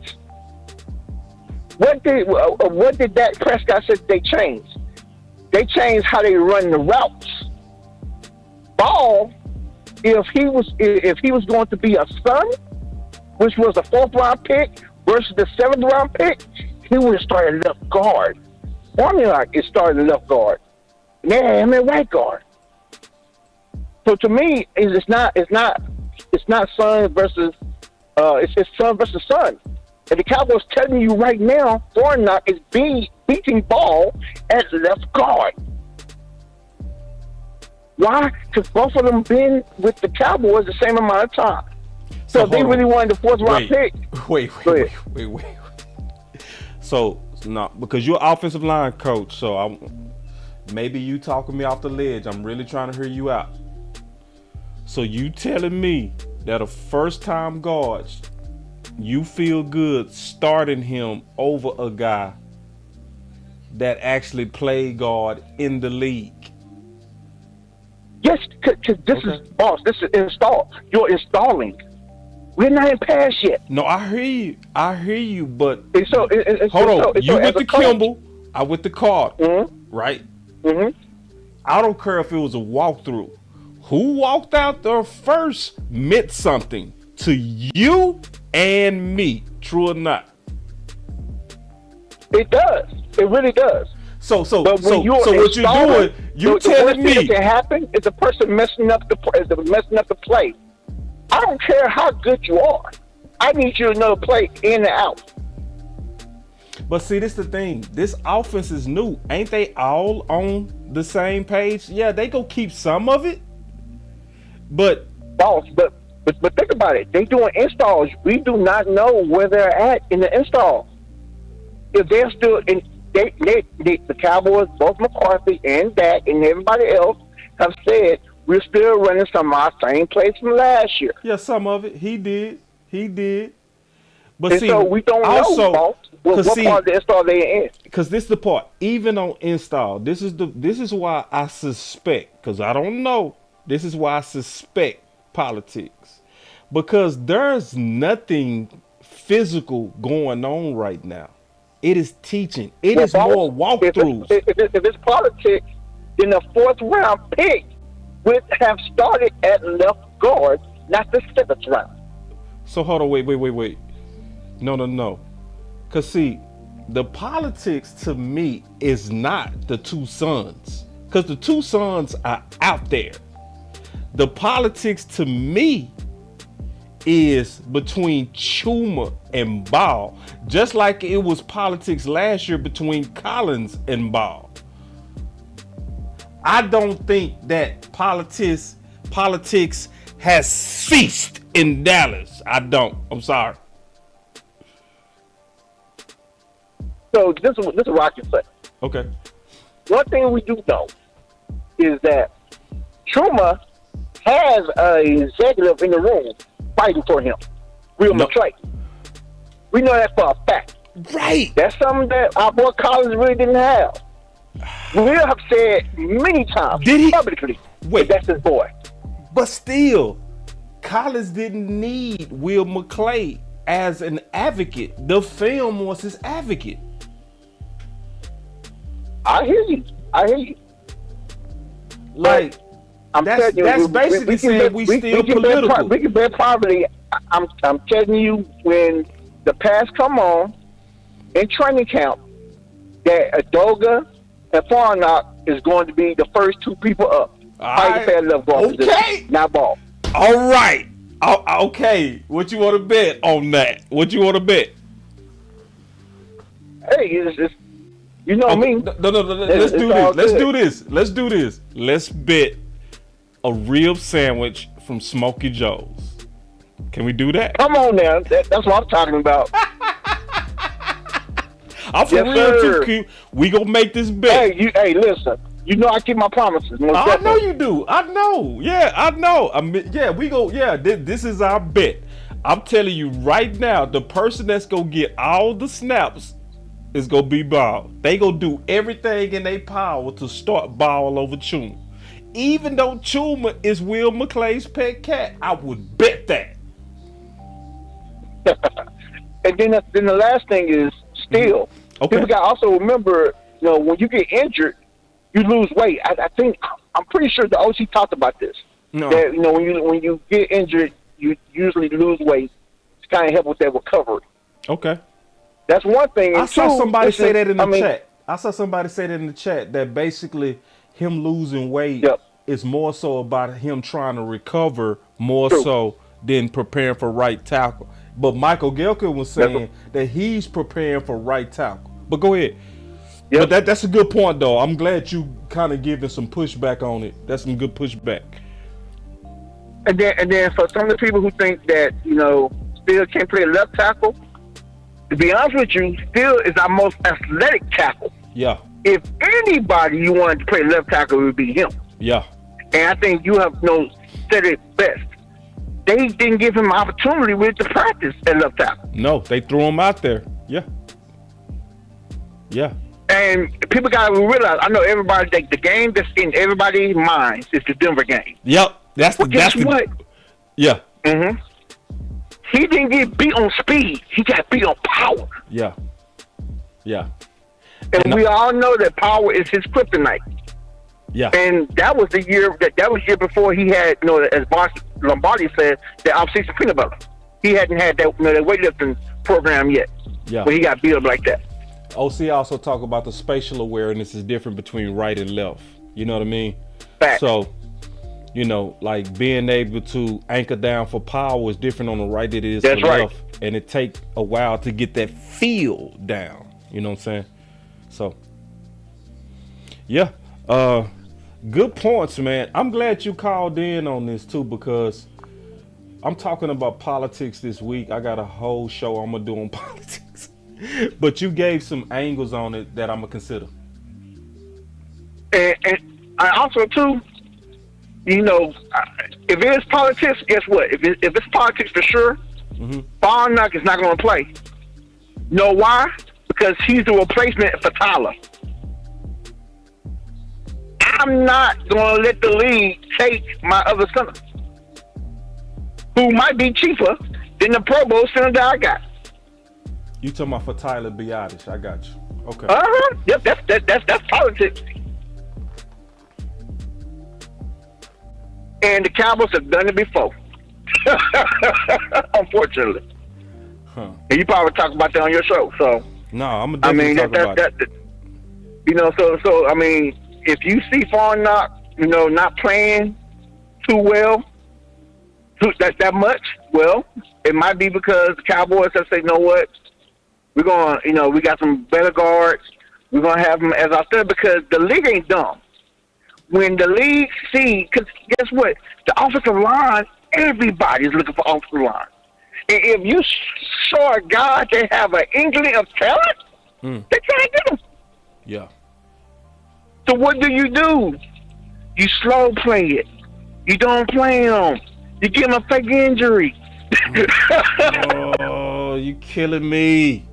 What did Dak Prescott say they changed? They changed how they run the routes. Ball, if he was going to be a son, which was a 4th round pick versus the 7th round pick, he would have started left guard. Formula is starting left guard. Yeah, I'm at right guard. So to me, it's not son versus it's son versus son. And the Cowboys telling you right now, Warnock is beating Ball as left guard. Why? Because both of them been with the Cowboys the same amount of time. So they really wanted the 4th round pick. Wait. So no, because you're an offensive line coach, so maybe you talking me off the ledge. I'm really trying to hear you out. So you telling me that a first-time guard, you feel good starting him over a guy that actually played guard in the league? Yes, because this is boss. This is install. You're installing. We're not in pass yet. No, I hear you, but hold on. You with the Kimball, I with the Carter, right? Mm-hmm. I don't care if it was a walkthrough. Who walked out there first meant something to you and me, true or not? It does. It really does. So what you're doing, you telling me that can happen is the person messing up the play. I don't care how good you are. I need you to know the play in and out. But see, this the thing. This offense is new. Ain't they all on the same page? Yeah, they go keep some of it. But think about it. They doing installs. We do not know where they're at in the install. If they're still in, the Cowboys, both McCarthy and Dak and everybody else have said we're still running some of our same plays from last year. Yeah, some of it. He did. But and see, so we don't also, know what part of the install they in. Because this is the part. Even on install, this is why I suspect. Because I don't know. This is why I suspect politics. Because there's nothing physical going on right now. It is teaching. It is more walkthroughs. If it's politics, then the 4th round pick would have started at left guard, not the 7th round. So hold on, wait. No. Because see, the politics to me is not the 2 sons. Because the 2 sons are out there. The politics to me is between Chuma and Ball, just like it was politics last year between Collins and Ball. I don't think that politics has ceased in Dallas. I don't. I'm sorry. So this is what I can say. Okay. One thing we do know is that Chuma has an executive in the room fighting for him. Will McClay. We know that for a fact. Right. That's something that our boy Collins really didn't have. Will have said many times publicly that that's his boy. But still, Collins didn't need Will McClay as an advocate. The film was his advocate. I hear you. Like, that's basically saying we still political. We can bet poverty. I'm telling you, when the pass come on in training camp, that Adoga and Farnock is going to be the first 2 people up. Okay. Not Ball. All right. Okay. What you want to bet on that? What you want to bet? hey, it's you know me. No. Let's do this. Let's do this. Let's bet a rib sandwich from Smokey Joe's. Can we do that? Come on now. That's what I'm talking about. I'm for real too, Q. We gonna make this bet. Hey, listen. You know I keep my promises. I know you do. I know. Yeah, I know. We go. Yeah, this is our bet. I'm telling you right now, the person that's gonna get all the snaps is gonna be Ball. They gonna do everything in their power to start Ball over Chuma. Even though Chuma is Will McClay's pet cat, I would bet that. And then the last thing is Steele. Okay. People got to also remember, when you get injured, you lose weight. I'm pretty sure the OC talked about this. No. That when you get injured, you usually lose weight to kind of help with that recovery. Okay. That's one thing. I saw somebody say that in the chat. I saw somebody say that in the chat that basically him losing weight is more so about him trying to recover more so than preparing for right tackle. But Michael Gelker was saying that he's preparing for right tackle. But go ahead. But that's a good point, though. I'm glad you kind of giving some pushback on it. That's some good pushback. And then for some of the people who think that Steele can't play left tackle, to be honest with you, Steele is our most athletic tackle. Yeah. If anybody you wanted to play left tackle, it would be him. Yeah. And I think you have said it best. They didn't give him an opportunity with the practice at left tackle. No, they threw him out there. Yeah. Yeah. And people got to realize, I know everybody, the game that's in everybody's minds is the Denver game. Yep. Guess what? Yeah. Mm-hmm. He didn't get beat on speed. He got beat on power. Yeah. Yeah. And we all know that power is his kryptonite. Yeah. And that was the year year before he had, as Boss Lombardi said, the off-season peanut butter. He hadn't had that weightlifting program yet. Yeah. But he got beat up like that. OC also talk about the spatial awareness is different between right and left. You know what I mean? Fact. So, like being able to anchor down for power is different on the right than it is for left. And it take a while to get that feel down. You know what I'm saying? So, yeah. Good points, man. I'm glad you called in on this too, because I'm talking about politics this week. I got a whole show I'm gonna do on politics. But you gave some angles on it that I'm gonna consider. And I also too, if it is politics, guess what? If it's politics for sure, Barnock is not going to play. Know why? Because he's the replacement for Tyler. I'm not going to let the league take my other center, who might be cheaper than the Pro Bowl center that I got. You talking about for Tyler Biadasz? I got you. Okay. Yep. That's politics. And the Cowboys have done it before, unfortunately. And you probably talk about that on your show. So no, I'm gonna definitely talk about it. So I mean, if you see Farnock, not playing too well, that much, well, it might be because the Cowboys have said, you know what, we're gonna, we got some better guards. We're gonna have them, as I said, because the league ain't dumb. When the league see, because guess what, the offensive line, everybody's looking for offensive line. And if you saw a guy that have an inkling of talent, they can't get him. Yeah. So what do? You slow play it. You don't play him. You give him a fake injury. Oh, you killing me.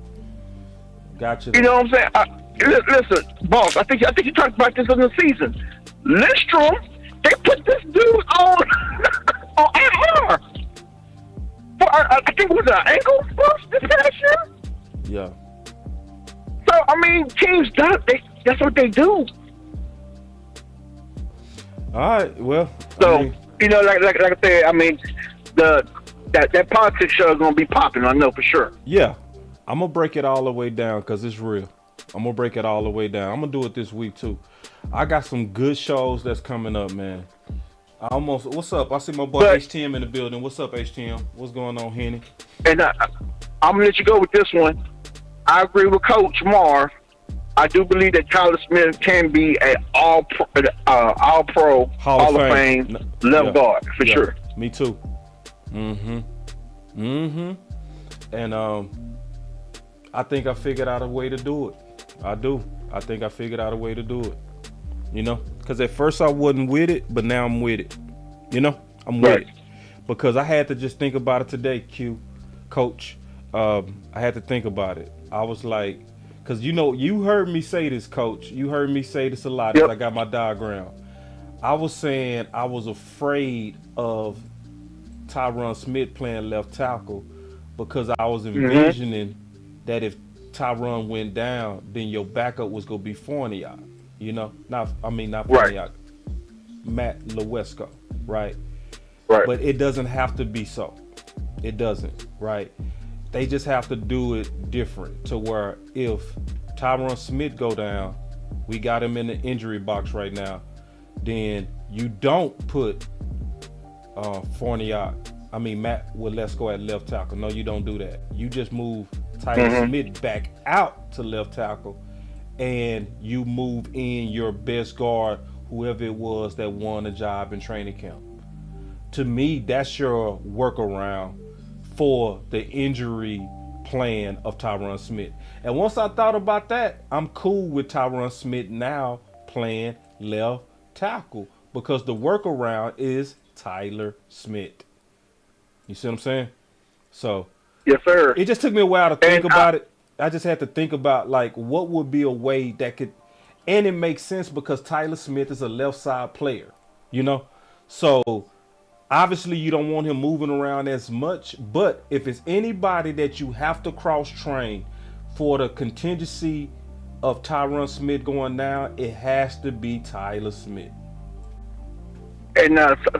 Gotcha. You know what I'm saying? Listen, boss. I think you talked about this in the season. Lindstrom, they put this dude on IR. I think it was an ankle bust this past year. Yeah. So I mean, teams that's what they do. All right. Well. So like I said, I mean, that politics show is gonna be popping. I know for sure. Yeah, I'm gonna break it all the way down because it's real. I'm gonna break it all the way down. I'm gonna do it this week too. I got some good shows that's coming up, man. What's up? I see my boy HTM in the building. What's up, HTM? What's going on, Henny? And I'm gonna let you go with this one. I agree with Coach Moore. I do believe that Tyler Smith can be an all pro, Hall of Fame left guard for sure. Me too. And I think I figured out a way to do it. I do. I think I figured out a way to do it. You know, because at first I wasn't with it, but now I'm with it. You know, I'm with it because I had to just think about it today, Coach. I had to think about it. I was like, because you know, you heard me say this, Coach. You heard me say this a lot as I got my diagram. I was saying I was afraid of Tyron Smith playing left tackle because I was envisioning that if Tyron went down, then your backup was gonna be Forniak. You know, not Forniak, Matt Lewesko, right? Right. But it doesn't have to be so. It doesn't, right? They just have to do it different to where if Tyron Smith go down, we got him in the injury box right now, then you don't put Matt Lewesko at left tackle. No, you don't do that. You just move Tyler Smith back out to left tackle, and you move in your best guard, whoever it was that won the job in training camp. To me, that's your workaround for the injury plan of Tyron Smith. And once I thought about that, I'm cool with Tyron Smith now playing left tackle because the workaround is Tyler Smith. You see what I'm saying? So yes, sir. It just took me a while to think about it. I just had to think about like what would be a way that could, and it makes sense because Tyler Smith is a left side player, you know? So obviously you don't want him moving around as much, but if it's anybody that you have to cross train for the contingency of Tyron Smith going down, it has to be Tyler Smith. And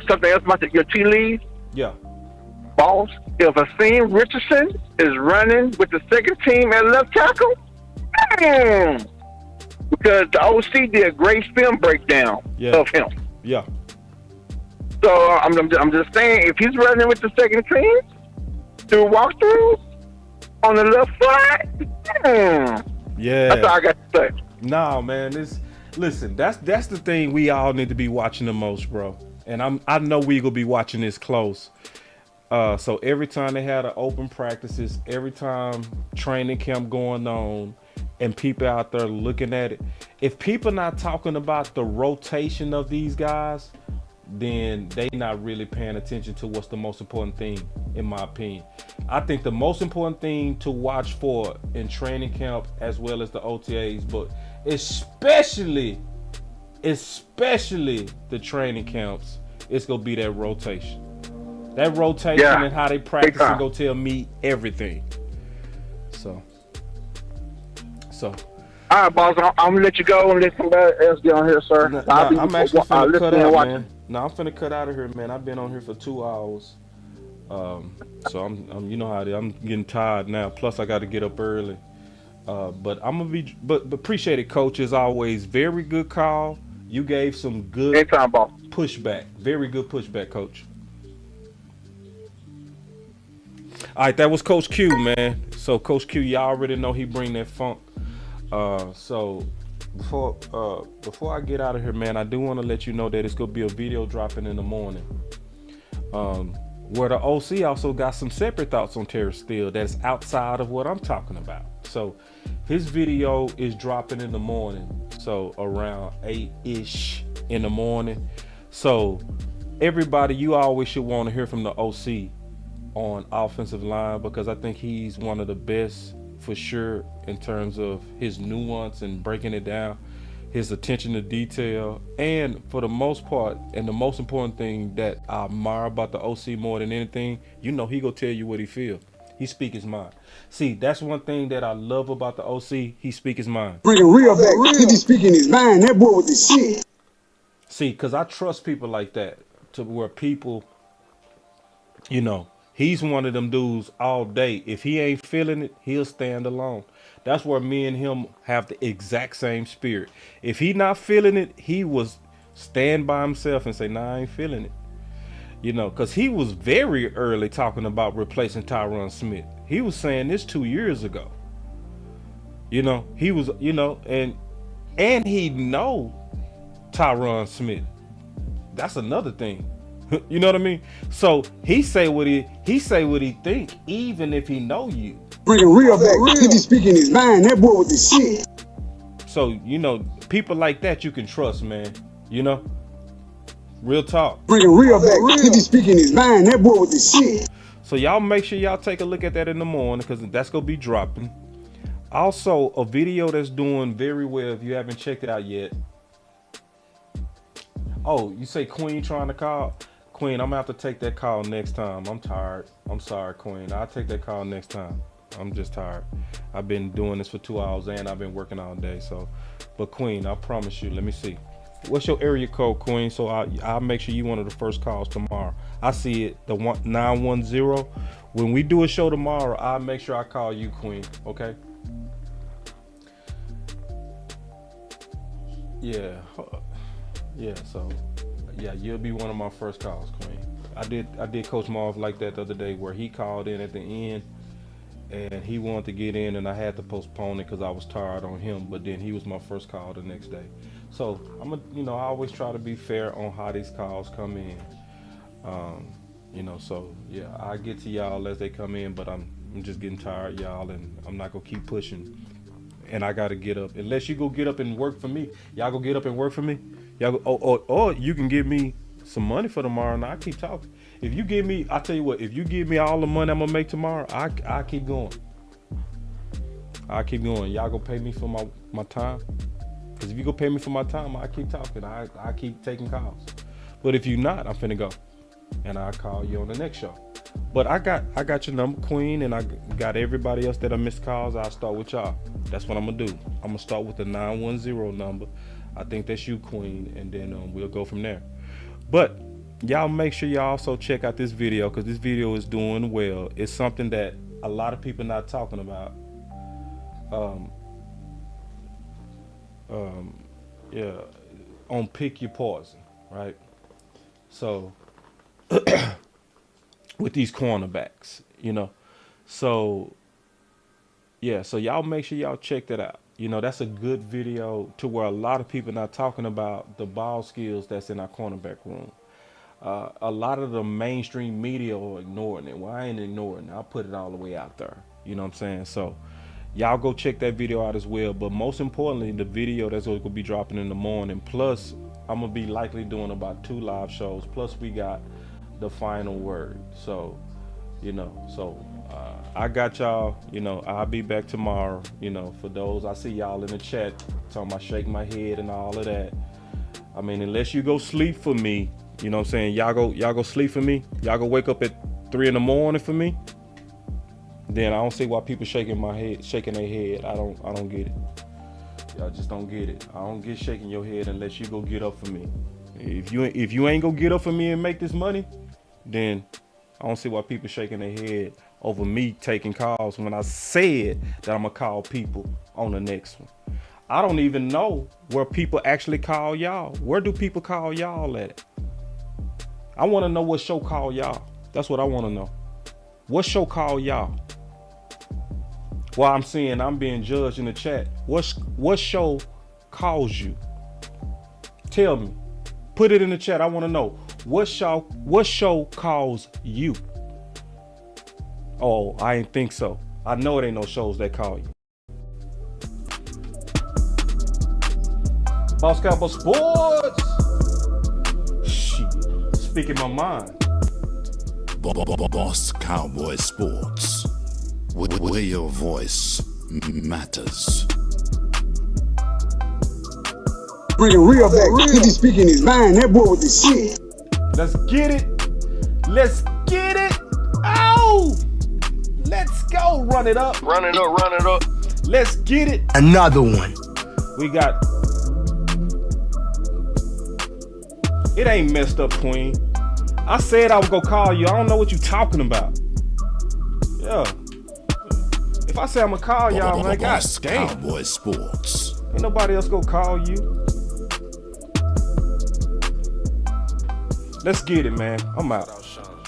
something else about your tea lead? Yeah. Boss, if Asim Richardson is running with the second team at left tackle, because the OC did a great film breakdown of him. Yeah. So I'm just saying, if he's running with the second team through walkthrough on the left side, that's all I got to say. Nah, man, listen, that's the thing we all need to be watching the most, bro. And I know we gonna be watching this close. So every time they had an open practices, every time training camp going on, and people out there looking at it, if people not talking about the rotation of these guys, then they not really paying attention to what's the most important thing, in my opinion. I think the most important thing to watch for in training camp as well as the OTAs, but especially the training camps, it's gonna be that rotation. That rotation and how they practice is gonna tell me everything. So. All right, boss. I'm gonna let you go and let somebody else get on here, sir. I'm actually finna cut out, man. No, I'm finna cut out of here, man. I've been on here for 2 hours. So I'm you know how it is. I'm getting tired now. Plus I got to get up early. But I'm gonna be, but appreciate it, Coach. As always, very good call. You gave some good pushback. Very good pushback, Coach. All right, that was Coach Q, man. So Coach Q, y'all already know he bring that funk. So before I get out of here, man, I do want to let you know that it's gonna be a video dropping in the morning. Where the OC also got some separate thoughts on Terence Steele that's outside of what I'm talking about. So his video is dropping in the morning, so around 8-ish in the morning. So everybody, you always should want to hear from the OC on offensive line, because I think he's one of the best for sure in terms of his nuance and breaking it down, his attention to detail, and for the most part, and the most important thing that I admire about the OC more than anything, you know, he gonna tell you what he feel. He speak his mind. See, that's one thing that I love about the OC. He speak his mind. Bringing real back. He be speaking his mind. That boy with the shit. See, because I trust people like that, to where people, you know, he's one of them dudes all day. If he ain't feeling it, he'll stand alone. That's where me and him have the exact same spirit. If he not feeling it, he was stand by himself and say, nah, I ain't feeling it. You know, because he was very early talking about replacing Tyron Smith. He was saying this 2 years ago. You know, he was, you know, and he know Tyron Smith. That's another thing. You know what I mean? So he say what he think, even if he know you. Bringing real back. He be speaking his mind. That boy with the shit. So, you know, people like that you can trust, man. You know? Real talk. Bringing real back. He be speaking his mind. That boy with the shit. So y'all make sure y'all take a look at that in the morning, because that's going to be dropping. Also, a video that's doing very well, if you haven't checked it out yet. Oh, you say Queen trying to call? Queen, I'm going to have to take that call next time. I'm tired. I'm sorry, Queen. I'll take that call next time. I'm just tired. I've been doing this for 2 hours and I've been working all day. So, but Queen, I promise you, let me see. What's your area code, Queen? So I'll make sure you one of the first calls tomorrow. I see it, the 910. When we do a show tomorrow, I'll make sure I call you, Queen. Okay? Yeah. Yeah. So, yeah, you'll be one of my first calls, Queen. I did Coach Marv like that the other day, where he called in at the end, and he wanted to get in, and I had to postpone it because I was tired on him. But then he was my first call the next day. So I always try to be fair on how these calls come in. You know, so yeah, I get to y'all as they come in, but I'm just getting tired, y'all, and I'm not gonna keep pushing. And I gotta get up. Unless you go get up and work for me, y'all go get up and work for me. Y'all go, or you can give me some money for tomorrow, and I keep talking. If you give me, I tell you what, if you give me all the money I'm gonna make tomorrow, I keep going. I keep going. Y'all go pay me for my time. Because if you go pay me for my time, I keep talking. I keep taking calls. But if you're not, I'm finna go. And I'll call you on the next show. But I got your number, Queen, and I got everybody else that I missed calls. I'll start with y'all. That's what I'm gonna do. I'm gonna start with the 910 number. I think that's you, Queen, and then we'll go from there. But y'all make sure y'all also check out this video, because this video is doing well. It's something that a lot of people not talking about. Yeah, on Pick Your Poison, right? So with these cornerbacks, you know. So yeah, so y'all make sure y'all check that out. You know, that's a good video to where a lot of people not talking about the ball skills that's in our cornerback room. A lot of the mainstream media are ignoring it. Well, I ain't ignoring it. I'll put it all the way out there. You know what I'm saying? So y'all go check that video out as well. But most importantly, the video that's going to be dropping in the morning. Plus, I'm going to be likely doing about 2 live shows. Plus, we got the final word. So, you know, I got y'all. You know, I'll be back tomorrow. You know, for those, I see y'all in the chat talking about shaking my head and all of that. I mean, unless you go sleep for me, you know what I'm saying? Y'all go sleep for me. Y'all go wake up at 3 in the morning for me. Then I don't see why people shaking their head. I don't get it. Y'all just don't get it. I don't get shaking your head unless you go get up for me. If you ain't go get up for me and make this money, then I don't see why people shaking their head over me taking calls when I said that I'm gonna call people on the next one. I don't even know where people actually call y'all. Where do people call y'all at? I want to know what show call y'all. That's what I want to know. What show call y'all? Well, I'm seeing I'm being judged in the chat. What show calls you? Tell me. Put it in the chat. I want to know. What show calls you? Oh, I ain't think so. I know it ain't no shows that call you. Boss Cowboy Sports. Shit. Speaking my mind. Boss Cowboy Sports, where your voice matters. Bringing real back. He be speaking his mind. That boy with the shit. Let's get it. Let's get it. Oh, let's go. Run it up. Run it up, run it up. Let's get it. Another one. We got. It ain't messed up, Queen. I said I was gonna call you. I don't know what you talking about. Yeah. If I say I'm gonna call y'all, I'm like, God damn. Cowboy Sports. Ain't nobody else gonna call you. Let's get it, man. I'm out.